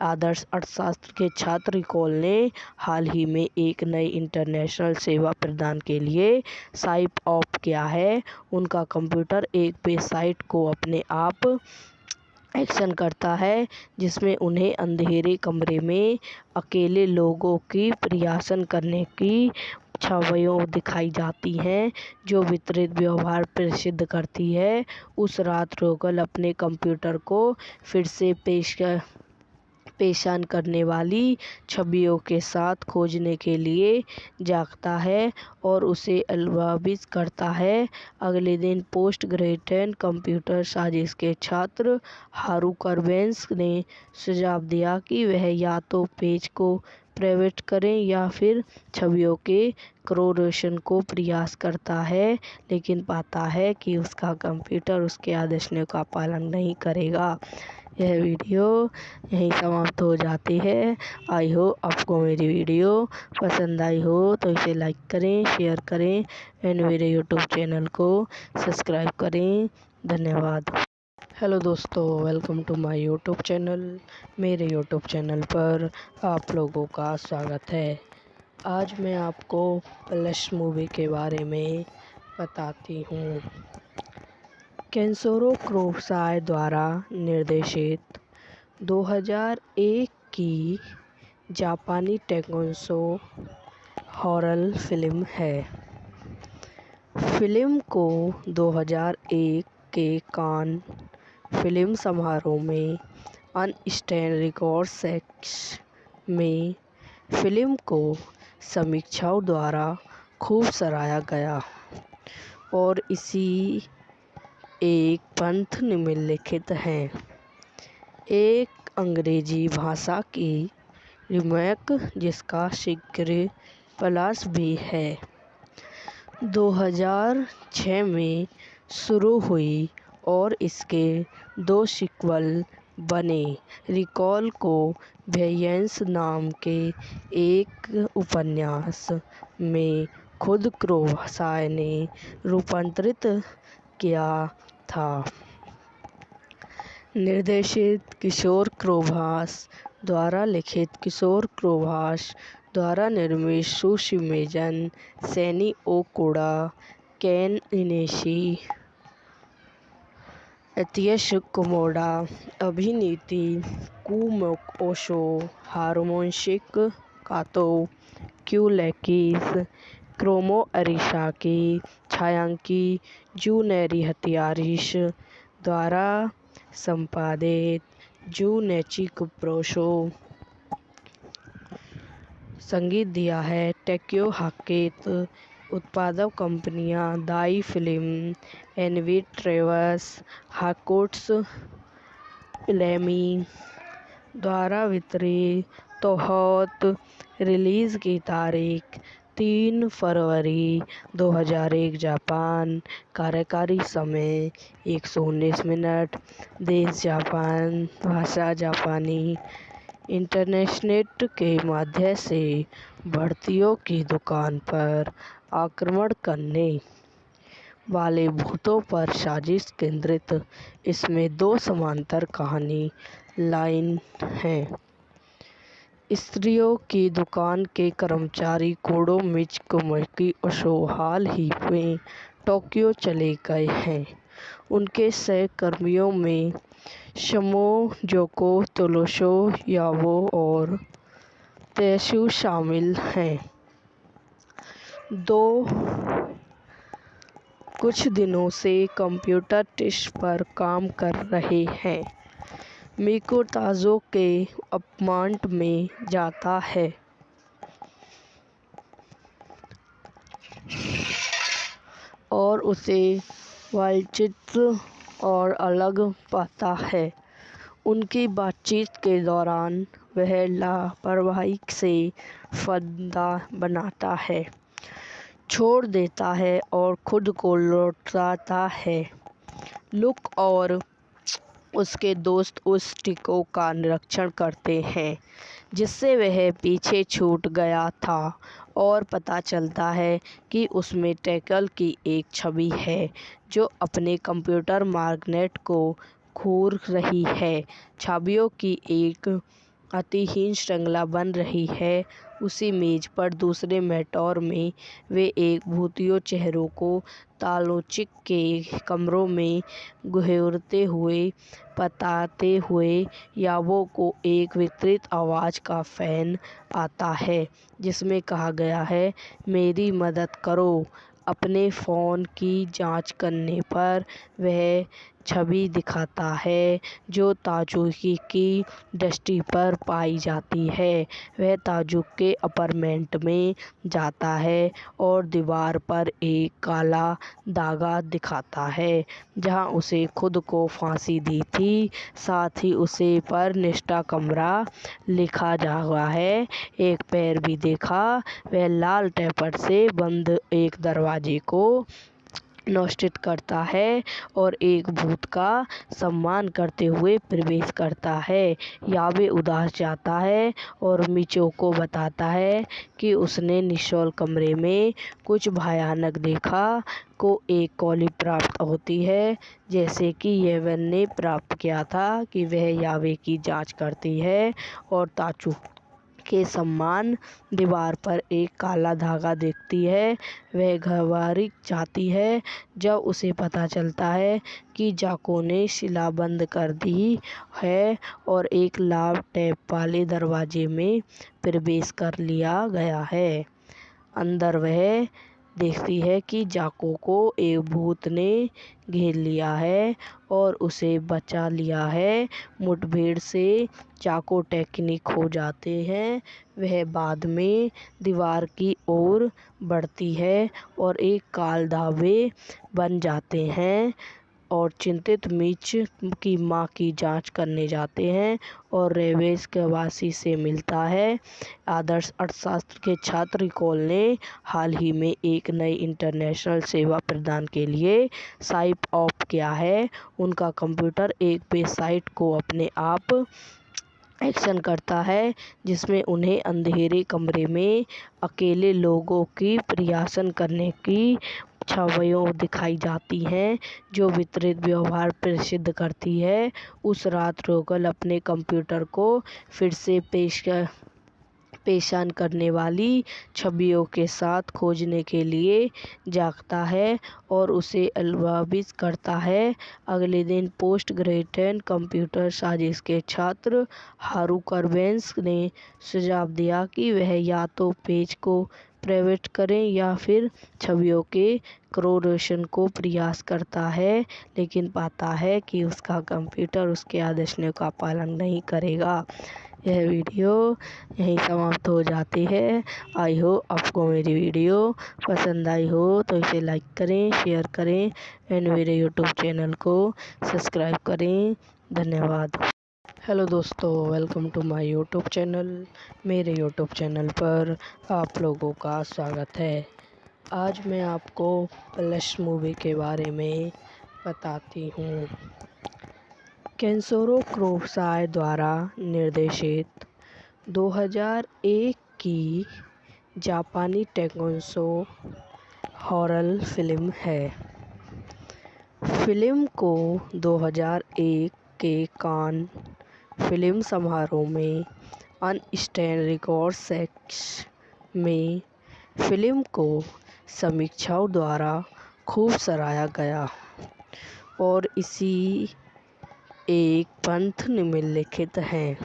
आदर्श अर्थशास्त्र के छात्र निकोल ने हाल ही में एक नई इंटरनेशनल सेवा प्रदान के लिए साइन अप किया है। उनका कंप्यूटर एक वेबसाइट को अपने आप एक्शन करता है जिसमें उन्हें अंधेरे कमरे में अकेले लोगों की प्रयासन करने की छवियां दिखाई जाती हैं जो विपरीत व्यवहार प्रदर्शित करती है। उस रात रोगल अपने कंप्यूटर को फिर से पेशान करने वाली छवियों के साथ खोजने के लिए जागता है और उसे अलविदा करता है। अगले दिन पोस्ट ग्रेजुएट कंप्यूटर साजिश के छात्र हारुका वेंस ने सुझाव दिया कि वह या तो पेज को प्राइवेट करें या फिर छवियों के क्रोरेशन को प्रयास करता है, लेकिन पाता है कि उसका कंप्यूटर उसके आदेशों का पालन नहीं करेगा। यह वीडियो यहीं समाप्त हो जाती है। आई होप आपको मेरी वीडियो पसंद आई हो तो इसे लाइक करें, शेयर करें एंड मेरे यूट्यूब चैनल को सब्सक्राइब करें। धन्यवाद। हेलो दोस्तों, welcome to my YouTube channel. मेरे यूट्यूब चैनल पर आप लोगों का स्वागत है। आज मैं आपको प्लस मूवी के बारे में बताती हूँ। केंसोरो कुरोसावा द्वारा निर्देशित 2001 की जापानी टेकोन्सो हॉरर फिल्म है। फिल्म को 2001 के कान फिल्म समारोह में अनस्टैंड रिकॉर्ड सेक्शन में फिल्म को समीक्षकों द्वारा खूब सराहा गया और इसी एक पंथ निम्नलिखित है। एक अंग्रेजी भाषा की रीमेक जिसका शीघ्र प्लस भी है 2006 में शुरू हुई और इसके 2 सीक्वल बने। रिकॉल को वेयर्स नाम के एक उपन्यास में खुद कुरोसावा ने रूपांतरित किया था। निर्देशित किशोर कुरोसावा द्वारा लिखित, किशोर कुरोसावा द्वारा निर्मित, सुशिमिजन सेनी ओकुड़ा, केन इनिशी, अत्सुशी कुमोडा, अभिनीति कुमोको ओशो, हारुयोशी कातो, क्यूलेकिस, क्रोमो अरिसाकी, छायांकि जुनिएरी हयाशियाशी द्वारा संपादित, जुनिची कुरोशो। संगीत दिया है टेक्यो हाकेता। उत्पादक कंपनियां दाई फिल्म, एनवी ट्रेवर्स, हाकुत्सु फिल्मी द्वारा वितरित। तोहोता। रिलीज की तारीख 3 फरवरी 2001 जापान। कार्यकारी समय 119 मिनट। देश जापान। भाषा जापानी। इंटरनेट के माध्यम से भर्तियों की दुकान पर आक्रमण करने वाले भूतों पर साजिश केंद्रित। इसमें 2 समांतर कहानी लाइन हैं। स्त्रियों की दुकान के कर्मचारी कोडो मित्सुकी ओशो हाल ही में टोक्यो चले गए हैं। उनके सहकर्मियों में शोमोजोको तोशो याबो और तेत्सु शामिल हैं। 2 कुछ दिनों से कंप्यूटर टेस्ट पर काम कर रहे हैं। मिको ताजो के अपार्टमेंट में जाता है और उसे विचित्र और अलग पाता है। उनकी बातचीत के दौरान वह लापरवाही से फायदा बनाता है, छोड़ देता है और खुद को लौटाता है। लुक और उसके दोस्त उस टिको का निरीक्षण करते हैं जिससे वह पीछे छूट गया था और पता चलता है कि उसमें टैकल की एक छवि है जो अपने कंप्यूटर मैग्नेट को घूर रही है। छवियों की एक अतिहीन श्रृंखला बन रही है। उसी मेज पर दूसरे मॉनिटर में वे एक भूतिया चेहरों को तालोचिक के कमरों में घूरते हुए बताते हुए याबो को एक विकृत आवाज़ का फ़ोन आता है जिसमें कहा गया है, मेरी मदद करो। अपने फ़ोन की जांच करने पर वह छवि दिखाता है जो ताजुकी की दृष्टि पर पाई जाती है। वह ताजुक के अपार्टमेंट में जाता है और दीवार पर एक काला धागा दिखाता है जहां उसे खुद को फांसी दी थी। साथ ही उसे पर निष्ठा कमरा लिखा जा हुआ है। एक पैर भी देखा। वह लाल टेपर से बंद एक दरवाजे को नोस्टिट करता है और एक भूत का सम्मान करते हुए प्रवेश करता है। याबे उदास जाता है और मिचो को बताता है कि उसने निशोल कमरे में कुछ भयानक देखा। को एक कॉली प्राप्त होती है जैसे कि येवन ने प्राप्त किया था कि वह याबे की जांच करती है और ताचू के सम्मान। दीवार पर एक काला धागा देखती है। वह घबराई जाती है जब उसे पता चलता है कि जाको ने शिला बंद कर दी है और एक लाल टैप वाले दरवाजे में प्रवेश कर लिया गया है। अंदर वह देखती है कि जाको को एक भूत ने घेर लिया है और उसे बचा लिया है। मुठभेड़ से जाको टेक्निक हो जाते हैं। वह बाद में दीवार की ओर बढ़ती है और एक काल धावे बन जाते हैं और चिंतित मिच की मां की जांच करने जाते हैं और रेवेस के वासी से मिलता है। आदर्श अर्थशास्त्र के छात्र रिकॉल ने हाल ही में एक नई इंटरनेशनल सेवा प्रदान के लिए साइप ऑफ किया है। उनका कंप्यूटर एक वेबसाइट को अपने आप एक्शन करता है जिसमें उन्हें अंधेरे कमरे में अकेले लोगों की प्रयासन करने की छवियां दिखाई जाती हैं जो वितरित व्यवहार प्रसिद्ध करती है। उस रात रोगल अपने कंप्यूटर को फिर से पेशान करने वाली छवियों के साथ खोजने के लिए जागता है और उसे अलविदा करता है। अगले दिन पोस्ट ग्रेजुएट कंप्यूटर साजिश के छात्र हारू कर्बेंस ने सुझाव दिया कि वह या तो पेज को प्राइवेट करें या फिर छवियों के क्रोरेशन को प्रयास करता है लेकिन पाता है कि उसका कंप्यूटर उसके आदेशों का पालन नहीं करेगा। यह वीडियो यहीं समाप्त हो जाती है। आई होप आपको मेरी वीडियो पसंद आई हो तो इसे लाइक करें, शेयर करें एंड मेरे यूट्यूब चैनल को सब्सक्राइब करें। धन्यवाद। हेलो दोस्तों, welcome to my YouTube channel. मेरे यूट्यूब चैनल पर आप लोगों का स्वागत है। आज मैं आपको प्लस मूवी के बारे में बताती हूँ। केंसोरो कुरोसावा द्वारा निर्देशित 2001 की जापानी टेकोन्सो हॉरर फिल्म है। फिल्म को 2001 के कान फिल्म समारोह में अनस्टैंड रिकॉर्ड सेक्शन में फिल्म को समीक्षकों द्वारा खूब सराहा गया और इसी एक पंथ निम्नलिखित है।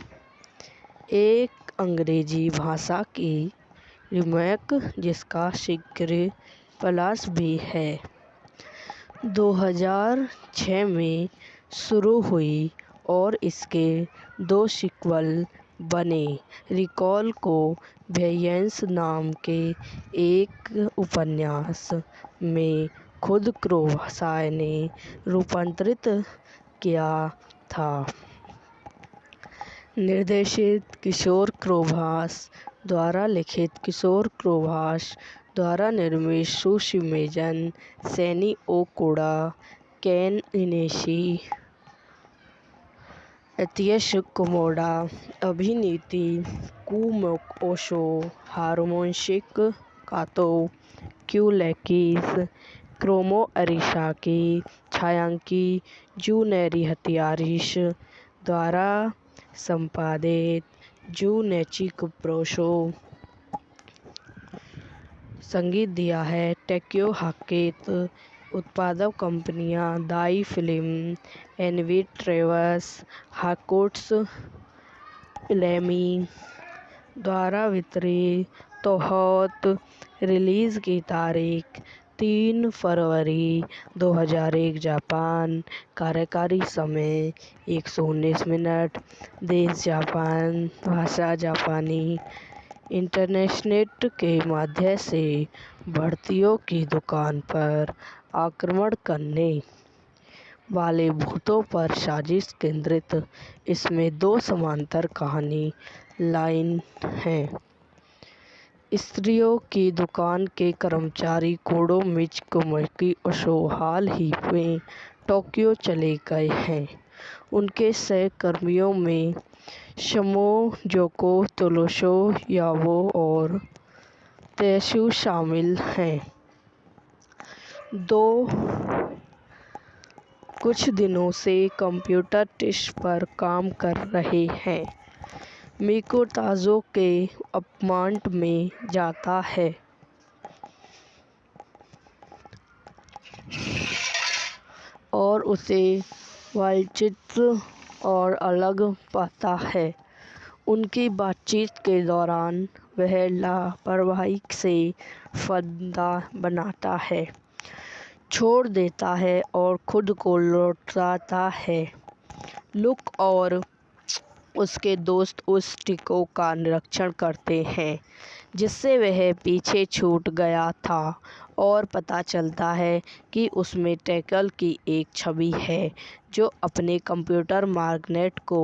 एक अंग्रेजी भाषा की रीमेक जिसका शीघ्र प्लस भी है 2006 में शुरू हुई और इसके 2 सीक्वल बने। रिकॉल को वेयंस नाम के एक उपन्यास में खुद कुरोसावा ने रूपांतरित किया था। निर्देशित किशोर कुरोसावा द्वारा लिखित किशोर कुरोसावा द्वारा निर्मित सुशिमिजन सेनी ओकुड़ा, केन इनेशी, अत्सुशी कुमोडा, अभिनीति कुमोको ओशो, हारुयोशी कातो, क्यूलेकिस, क्रोमो अरिसाकी, छायांकी जुनेरी हत्यारिश द्वारा संपादित जुनिची कुप्रोशो। संगीत दिया है टेक्यो हाकेत। उत्पादक कंपनियां दाई फिल्म, एनवी ट्रेवर्स, हाकोट्स प्लेमी द्वारा वितरित। तोहत रिलीज की तारीख 3 फरवरी 2001 जापान। कार्यकारी समय 119 मिनट। देश जापान। भाषा जापानी। इंटरनेट के माध्यम से भर्तियों की दुकान पर आक्रमण करने वाले भूतों पर साजिश केंद्रित। इसमें 2 समांतर कहानी लाइन हैं। स्त्रियों की दुकान के कर्मचारी कोडो मित्सुकी ओशो हाल ही में टोक्यो चले गए हैं। उनके सहकर्मियों में शमो जोको, तोशो याओ और तेसु शामिल हैं। 2 कुछ दिनों से कंप्यूटर टेस्ट पर काम कर रहे हैं। मिको ताजो के अपार्टमेंट में जाता है और उसे विचित्र और अलग पाता है। उनकी बातचीत के दौरान वह लापरवाही से फंदा बनाता है, छोड़ देता है और खुद को लौटाता है। लुक और उसके दोस्त उस टिको का निरीक्षण करते हैं जिससे वह पीछे छूट गया था और पता चलता है कि उसमें टैकल की एक छवि है जो अपने कंप्यूटर मैग्नेट को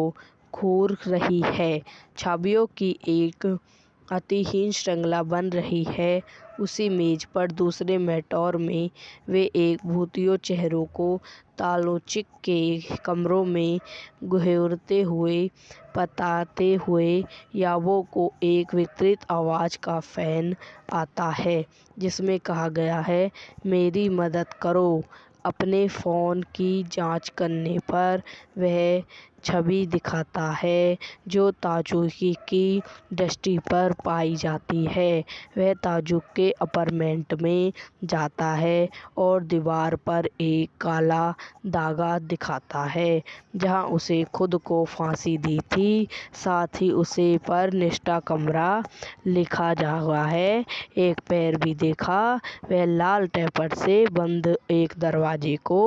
घूर रही है। छवियों की एक अतिहीन श्रृंखला बन रही है। उसी मेज पर दूसरे मॉनिटर में वे एक भूतिया चेहरों को तालोचिक के कमरों में घूरते हुए बताते हुए याओ को एक विकृत आवाज़ का फ़ोन आता है जिसमें कहा गया है, मेरी मदद करो। अपने फ़ोन की जांच करने पर वह छवि दिखाता है जो ताजुकी की दृष्टि पर पाई जाती है। वह ताजुकी के अपार्टमेंट में जाता है और दीवार पर एक काला धागा दिखाता है जहां उसे खुद को फांसी दी थी। साथ ही उसे पर निष्ठा कमरा लिखा हुआ है। एक पैर भी देखा। वह लाल टेपर से बंद एक दरवाजे को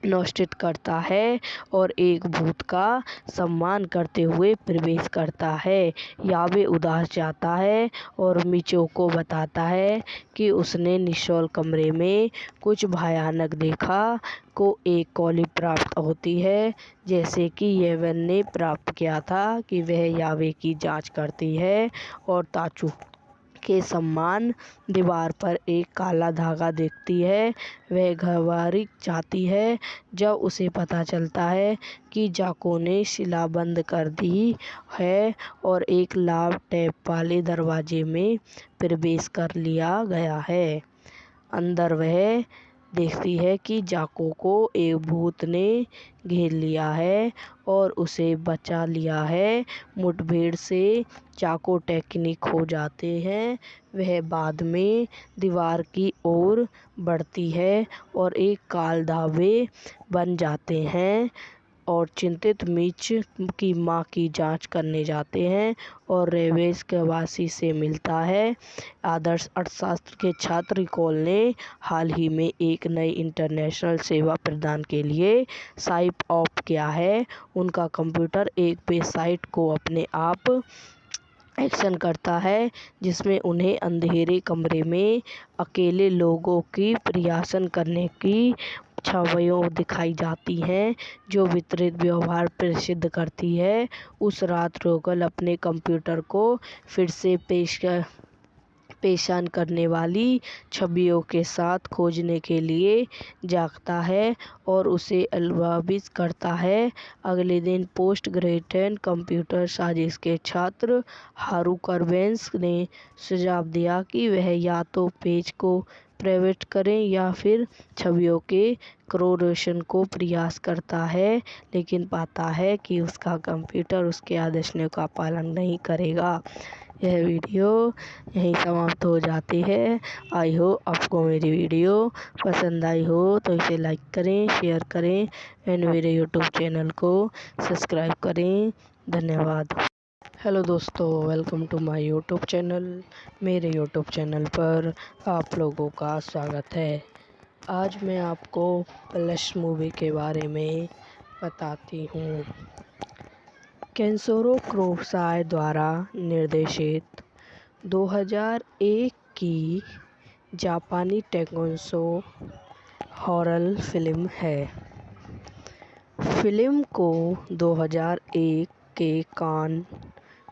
नोटिस करता है और एक भूत का सम्मान करते हुए प्रवेश करता है। यावे उदास जाता है और मिचो को बताता है कि उसने निश्चल कमरे में कुछ भयानक देखा। को एक कॉली प्राप्त होती है जैसे कि येवन ने प्राप्त किया था कि वह यावे की जांच करती है और ताचू के सम्मान। दीवार पर एक काला धागा देखती है। वह घबरा जाती है जब उसे पता चलता है कि जाको ने शिला बंद कर दी है और एक लाल टेप वाले दरवाजे में प्रवेश कर लिया गया है। अंदर वह देखती है कि जाको को एक भूत ने घेर लिया है और उसे बचा लिया है। मुठभेड़ से जाको टेक्निक हो जाते हैं। वह बाद में दीवार की ओर बढ़ती है और एक काल धावे बन जाते हैं और चिंतित मिच की मां की जांच करने जाते हैं और रेवेस के वासी से मिलता है। आदर्श अर्थशास्त्र के छात्र रिकॉल ने हाल ही में एक नई इंटरनेशनल सेवा प्रदान के लिए साइप ऑफ किया है। उनका कंप्यूटर एक वेबसाइट को अपने आप एक्शन करता है जिसमें उन्हें अंधेरे कमरे में अकेले लोगों की प्रयासन करने की छवियां दिखाई जाती हैं जो विपरीत व्यवहार प्रदर्शित करती है। उस रात रोगल अपने कंप्यूटर को फिर से पेशान करने वाली छवियों के साथ खोजने के लिए जागता है और उसे अलविदा करता है। अगले दिन पोस्ट ग्रेजुएट कंप्यूटर साइंस के छात्र हारुका वेंस ने सुझाव दिया कि वह या तो पेज को प्राइवेट करें या फिर छवियों के क्रोरेशन को प्रयास करता है, लेकिन पाता है कि उसका कंप्यूटर उसके आदेशों का पालन नहीं करेगा। यह वीडियो यहीं समाप्त हो जाती है। आई हो आपको मेरी वीडियो पसंद आई हो तो इसे लाइक करें, शेयर करें एंड मेरे यूट्यूब चैनल को सब्सक्राइब करें। धन्यवाद। हेलो दोस्तों, welcome to my YouTube channel. मेरे यूट्यूब चैनल पर आप लोगों का स्वागत है। आज मैं आपको प्लस मूवी के बारे में बताती हूँ। केंसोरो क्रोसाई द्वारा निर्देशित 2001 की जापानी टेकोन्सो हॉरर फिल्म है। फिल्म को 2001 के कान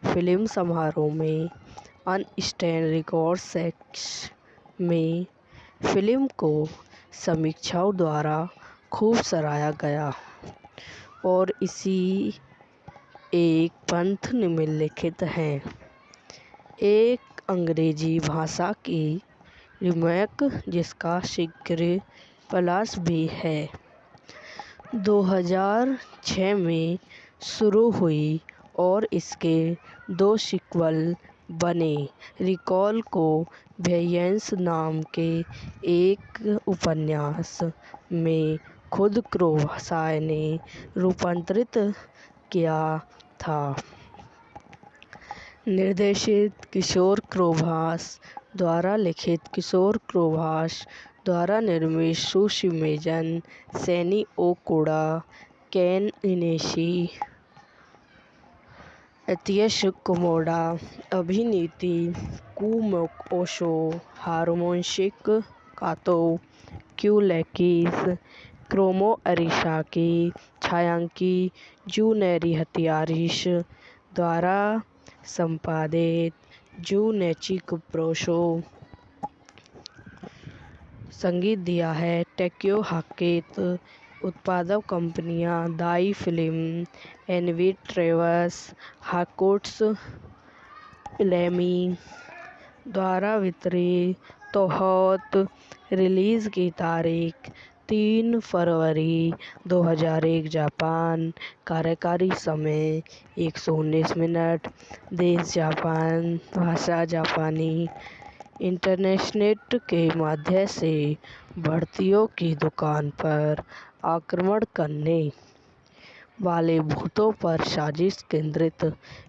फिल्म समारोह में अनस्टैंड रिकॉर्ड सेक्स में फिल्म को समीक्षकों द्वारा खूब सराहा गया और इसी एक पंथ निम्नलिखित हैं। एक अंग्रेजी भाषा की रीमेक जिसका शीघ्र प्लस भी है 2006 में शुरू हुई और इसके 2 सीक्वल बने। रिकॉल को वेयंस नाम के एक उपन्यास में खुद क्रोसाई ने रूपांतरित किया था। निर्देशित किशोर क्रोभास द्वारा लिखित किशोर क्रोभास द्वारा निर्मित सुशिमेजन सैनी ओकुड़ा केन इनेशी एतियस कुमोडा अभिनीति कुमोक ओशो हारुमोशिक कातो क्यूलेकिस क्रोमो अरिसाकी छायांकी जूनेरी हथियारिश द्वारा संपादित जूनेची कुप्रोशो। संगीत दिया है टेक्यो हाकेत। उत्पादक कंपनियां दाई फिल्म, एनवी ट्रेवर्स, हाकोट्स लेमी द्वारा वितरित। तोहत रिलीज़ की तारीख 3 फरवरी 2001 जापान। कार्यकारी समय 119 मिनट। देश जापान। भाषा जापानी। इंटरनेट के माध्यम से भर्तियों की दुकान पर आक्रमण करने वाले भूतों पर साजिश केंद्रित।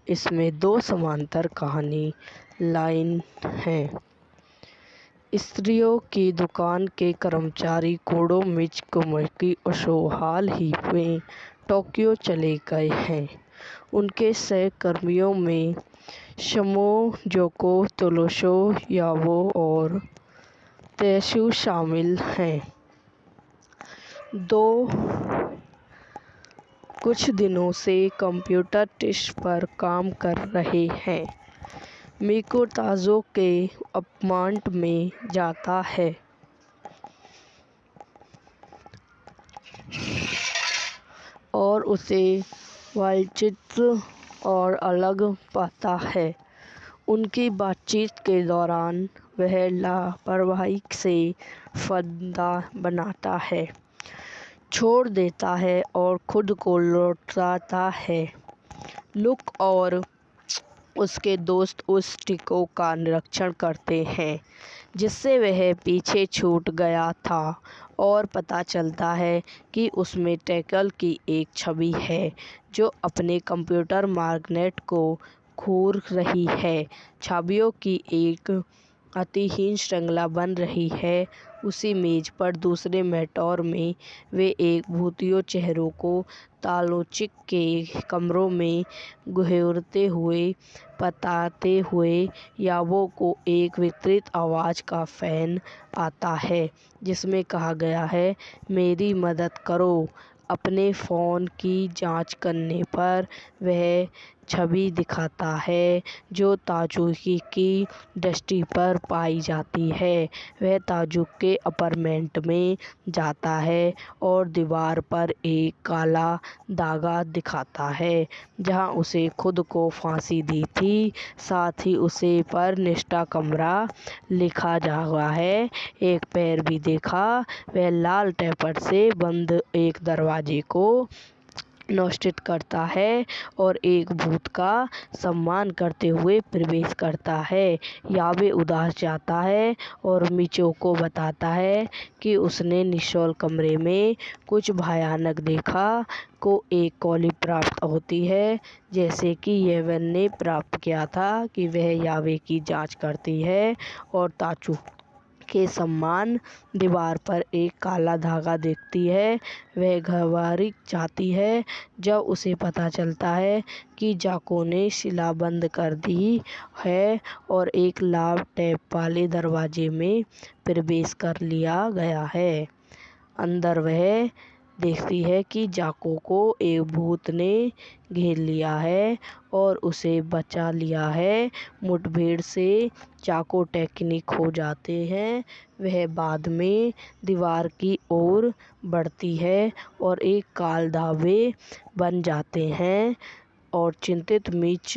इसमें 2 समांतर कहानी लाइन हैं। स्त्रियों की दुकान के कर्मचारी कोडो मित्सुकी ओशो हाल ही में टोक्यो चले गए हैं। उनके सहकर्मियों में शमोजोको तोशो याबो और तेसु शामिल हैं। 2 कुछ दिनों से कंप्यूटर टेस्ट पर काम कर रहे हैं। मिको ताजो के अपार्टमेंट में जाता है और उसे विचित्र और अलग पाता है। उनकी बातचीत के दौरान वह लापरवाही से फंदा बनाता है, छोड़ देता है और खुद को लौटाता है। लुक और उसके दोस्त उस टिको का निरीक्षण करते हैं जिससे वह पीछे छूट गया था और पता चलता है कि उसमें टैकल की एक छवि है जो अपने कंप्यूटर मैग्नेट को घूर रही है। छवियों की एक अतिहीन श्रृंखला बन रही है। उसी मेज पर दूसरे मॉनिटर में वे एक भूतियों चेहरों को तालोचिक के कमरों में घूरते हुए बताते हुए याबो को एक विकृत आवाज़ का फ़ोन आता है जिसमें कहा गया है, मेरी मदद करो। अपने फ़ोन की जांच करने पर वह छवि दिखाता है जो ताजुकी की दृष्टि पर पाई जाती है। वह ताजुक के अपार्टमेंट में जाता है और दीवार पर एक काला दागा दिखाता है जहां उसे खुद को फांसी दी थी। साथ ही उसे पर निष्ठा कमरा लिखा हुआ है। एक पैर भी देखा। वह लाल टेपर से बंद एक दरवाजे को नष्ट करता है और एक भूत का सम्मान करते हुए प्रवेश करता है। यावे उदास जाता है और मिचो को बताता है कि उसने निशोल कमरे में कुछ भयानक देखा। को एक कॉली प्राप्त होती है, जैसे कि येवन ने प्राप्त किया था कि वह यावे की जांच करती है और ताचू के सम्मान दीवार पर एक काला धागा देखती है। वह घबराई जाती है जब उसे पता चलता है कि जाको ने शिला बंद कर दी है और एक लाल टैप वाले दरवाजे में प्रवेश कर लिया गया है। अंदर वह देखती है कि जाको को एक भूत ने घेर लिया है और उसे बचा लिया है। मुठभेड़ से जाको टेक्निक हो जाते हैं। वह बाद में दीवार की ओर बढ़ती है और एक काल धावे बन जाते हैं और चिंतित मिच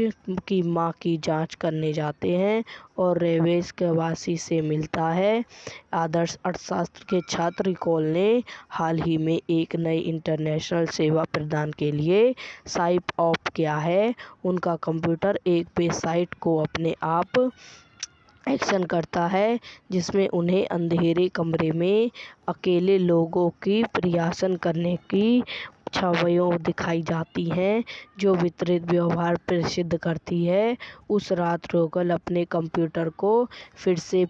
की मां की जांच करने जाते हैं और रेवेस के वासी से मिलता है। आदर्श अर्थशास्त्र के छात्र रिकॉल ने हाल ही में एक नई इंटरनेशनल सेवा प्रदान के लिए साइप ऑफ किया है। उनका कंप्यूटर एक वेबसाइट को अपने आप एक्शन करता है जिसमें उन्हें अंधेरे कमरे में अकेले लोगों की प्रयासन करने की छवियां दिखाई जाती हैं जो वितरित व्यवहार प्रसिद्ध करती है। उस रात रोगल अपने कंप्यूटर को फिर से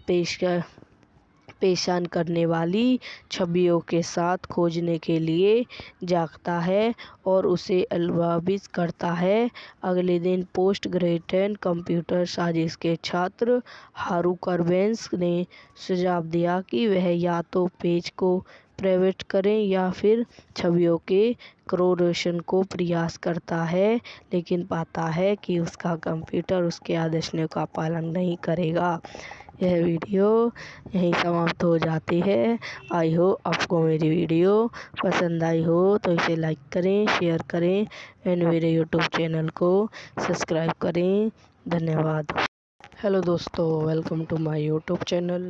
पेशान करने वाली छवियों के साथ खोजने के लिए जागता है और उसे अलविदा करता है। अगले दिन पोस्ट ग्रेजुएट कंप्यूटर साजिश के छात्र हारू कर्बेंस ने सुझाव दिया कि वह या तो पेज को प्राइवेट करें या फिर छवियों के क्रोरेशन को प्रयास करता है, लेकिन पाता है कि उसका कंप्यूटर उसके आदेशों का पालन नहीं करेगा। यह वीडियो यहीं समाप्त हो जाती है। आई होप आपको मेरी वीडियो पसंद आई हो तो इसे लाइक करें, शेयर करें एंड मेरे यूट्यूब चैनल को सब्सक्राइब करें। धन्यवाद। हेलो दोस्तों, welcome to my YouTube channel.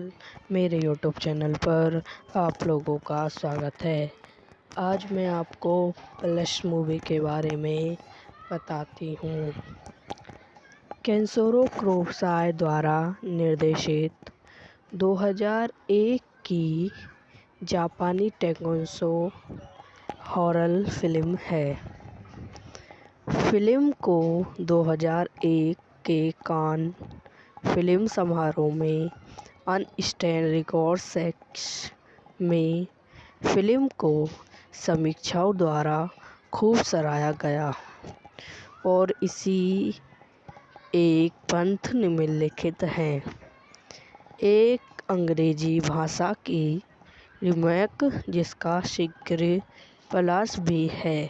मेरे यूट्यूब चैनल पर आप लोगों का स्वागत है। आज मैं आपको प्लस मूवी के बारे में बताती हूँ। केंसोरो कुरोसावा द्वारा निर्देशित 2001 की जापानी टेकोन्सो हॉरर फिल्म है। फिल्म को 2001 के कान फिल्म समारोह में अनस्टैंड रिकॉर्ड सेक्शन में फिल्म को समीक्षकों द्वारा खूब सराहा गया और इसी एक पंथ निम्नलिखित है। एक अंग्रेजी भाषा की रीमेक जिसका शीघ्र प्लस भी है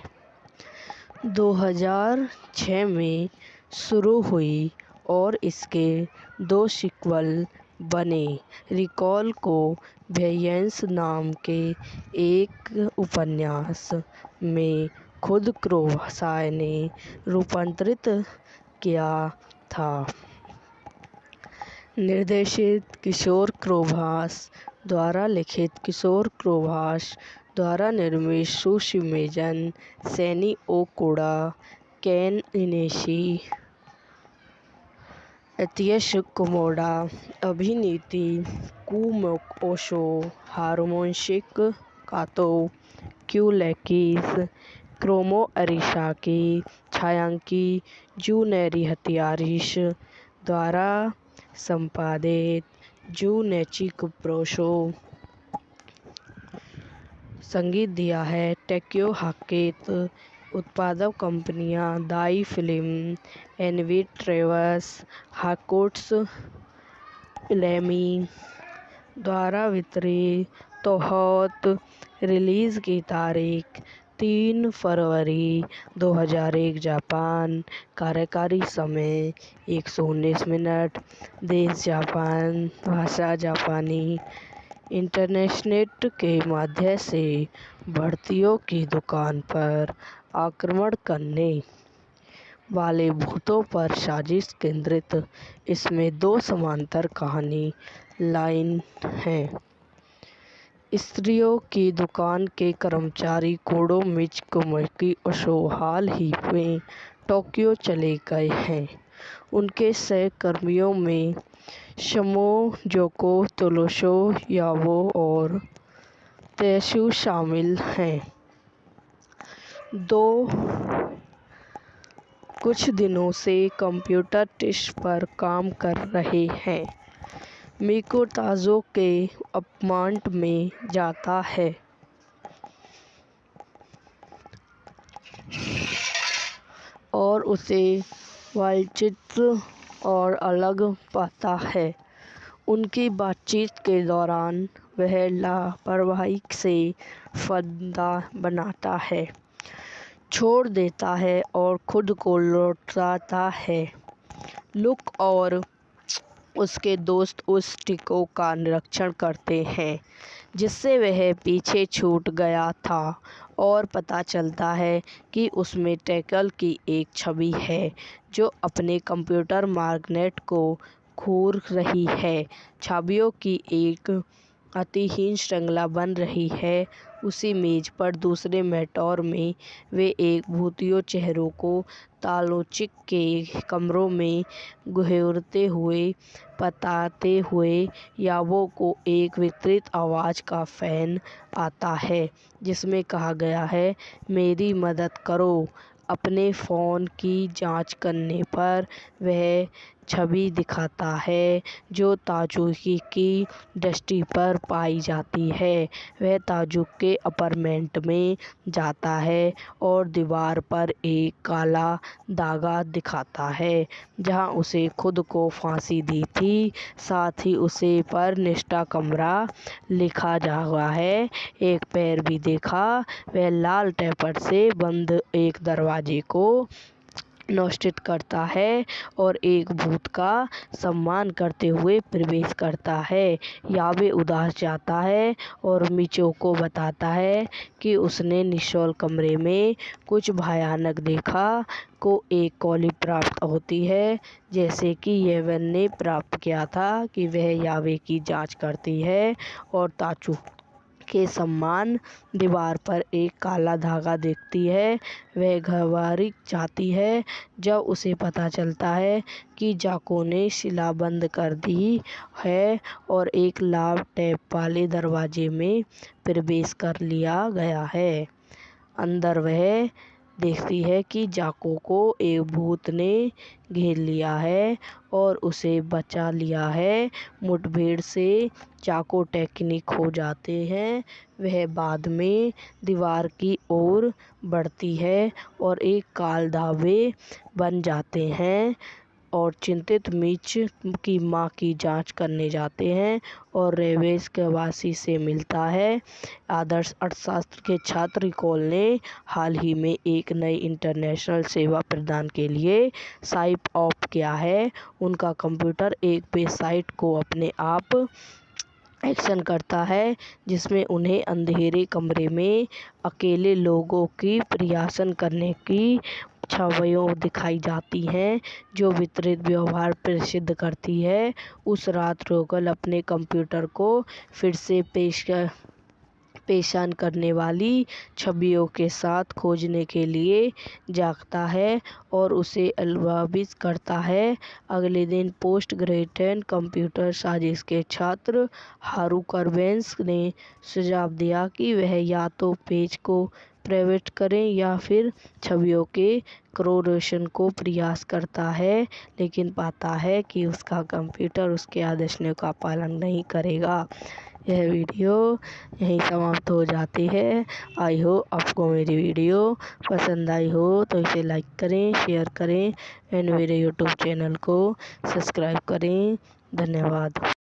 2006 में शुरू हुई और इसके 2 सीक्वल बने। रिकॉल को वेयंस नाम के एक उपन्यास में खुद कुरोसावा ने रूपांतरित किया था। निर्देशित किशोर कुरोसावा द्वारा लिखित किशोर कुरोसावा द्वारा निर्मित सुशिमिजन सेनी ओकुड़ा, केन इनिशी, अत्सुशी कुमोडा, अभिनीति कुमोको ओशो, हारुयोशी कातो, क्यूलेकिस, क्रोमो अरिसाकी, छायांकी जुनिएरी हत्यारिश द्वारा संपादित जुनिची कुप्रोशो। संगीत दिया है टेक्यो हाकेतो। उत्पादक कंपनियां दाई फिल्म, एनवी ट्रेवर्स, हाकुत्सु इलेमी द्वारा वितरित। तोहोत रिलीज की तारीख 3 फरवरी 2001 जापान। कार्यकारी समय 119 मिनट। देश जापान, भाषा जापानी। इंटरनेट के माध्यम से भर्तियों की दुकान पर आक्रमण करने वाले भूतों पर साजिश केंद्रित। इसमें 2 समांतर कहानी लाइन हैं। स्त्रियों की दुकान के कर्मचारी कोडोमिच कुमकी ओशो हाल ही में टोक्यो चले गए हैं। उनके सहकर्मियों में शमो जोको, तोलोशो यावो और तेसु शामिल हैं। कुछ दिनों से कंप्यूटर टेस्ट पर काम कर रहे हैं। मिको ताजो के अपार्टमेंट में जाता है और उसे विचित्र और अलग पाता है। उनकी बातचीत के दौरान वह लापरवाही से फंदा बनाता है, छोड़ देता है और खुद को लौटाता है। लुक और उसके दोस्त उस टिको का निरीक्षण करते हैं जिससे वह पीछे छूट गया था और पता चलता है कि उसमें टैकल की एक छवि है जो अपने कंप्यूटर मैग्नेट को घूर रही है। छवियों की एक अतिहीन श्रृंखला बन रही है। उसी मेज पर दूसरे मॉनिटर में वे एक भूतियों चेहरों को तालोचिक के कमरों में घूरते हुए बताते हुए यावो को एक विकृत आवाज़ का फ़ोन आता है जिसमें कहा गया है, मेरी मदद करो। अपने फ़ोन की जांच करने पर वह छवि दिखाता है जो ताजुकी की दृष्टि पर पाई जाती है। वह ताजुक के अपार्टमेंट में जाता है और दीवार पर एक काला धागा दिखाता है जहां उसे खुद को फांसी दी थी। साथ ही उसे पर निष्ठा कमरा लिखा हुआ है। एक पैर भी देखा। वह लाल टेपर से बंद एक दरवाजे को नोटिस करता है और एक भूत का सम्मान करते हुए प्रवेश करता है। यावे उदास जाता है और मिचो को बताता है कि उसने निशोल कमरे में कुछ भयानक देखा। को एक कॉली प्राप्त होती है जैसे कि येवन ने प्राप्त किया था कि वह यावे की जांच करती है और ताचू के सम्मान। दीवार पर एक काला धागा देखती है। वह घबराई जाती है जब उसे पता चलता है कि जाको ने शिला बंद कर दी है और एक लाल टैप वाले दरवाजे में प्रवेश कर लिया गया है। अंदर वह देखती है कि जाको को एक भूत ने घेर लिया है और उसे बचा लिया है। मुठभेड़ से जाको टेक्निक हो जाते हैं। वह बाद में दीवार की ओर बढ़ती है और एक काल धावे बन जाते हैं और चिंतित मिच की मां की जांच करने जाते हैं और रेवेस के वासी से मिलता है। आदर्श अर्थशास्त्र के छात्र कॉल ने हाल ही में एक नई इंटरनेशनल सेवा प्रदान के लिए साइप ऑफ किया है। उनका कंप्यूटर एक वेबसाइट को अपने आप एक्शन करता है जिसमें उन्हें अंधेरे कमरे में अकेले लोगों की प्रयासन करने की छवियां दिखाई जाती हैं जो वितरित व्यवहार प्रसिद्ध करती है। उस रात रोगल अपने कंप्यूटर को फिर से पेशान करने वाली छवियों के साथ खोजने के लिए जागता है और उसे अलविदा करता है। अगले दिन पोस्ट ग्रेजुएट कंप्यूटर साजिश के छात्र हारू कर्बेंस ने सुझाव दिया कि वह या तो पेज को प्राइवेट करें या फिर छवियों के क्रोरेशन को प्रयास करता है लेकिन पाता है कि उसका कंप्यूटर उसके आदेशों का पालन नहीं करेगा। यह वीडियो यहीं समाप्त हो जाती है। आई होप आपको मेरी वीडियो पसंद आई हो तो इसे लाइक करें, शेयर करें एंड मेरे यूट्यूब चैनल को सब्सक्राइब करें। धन्यवाद।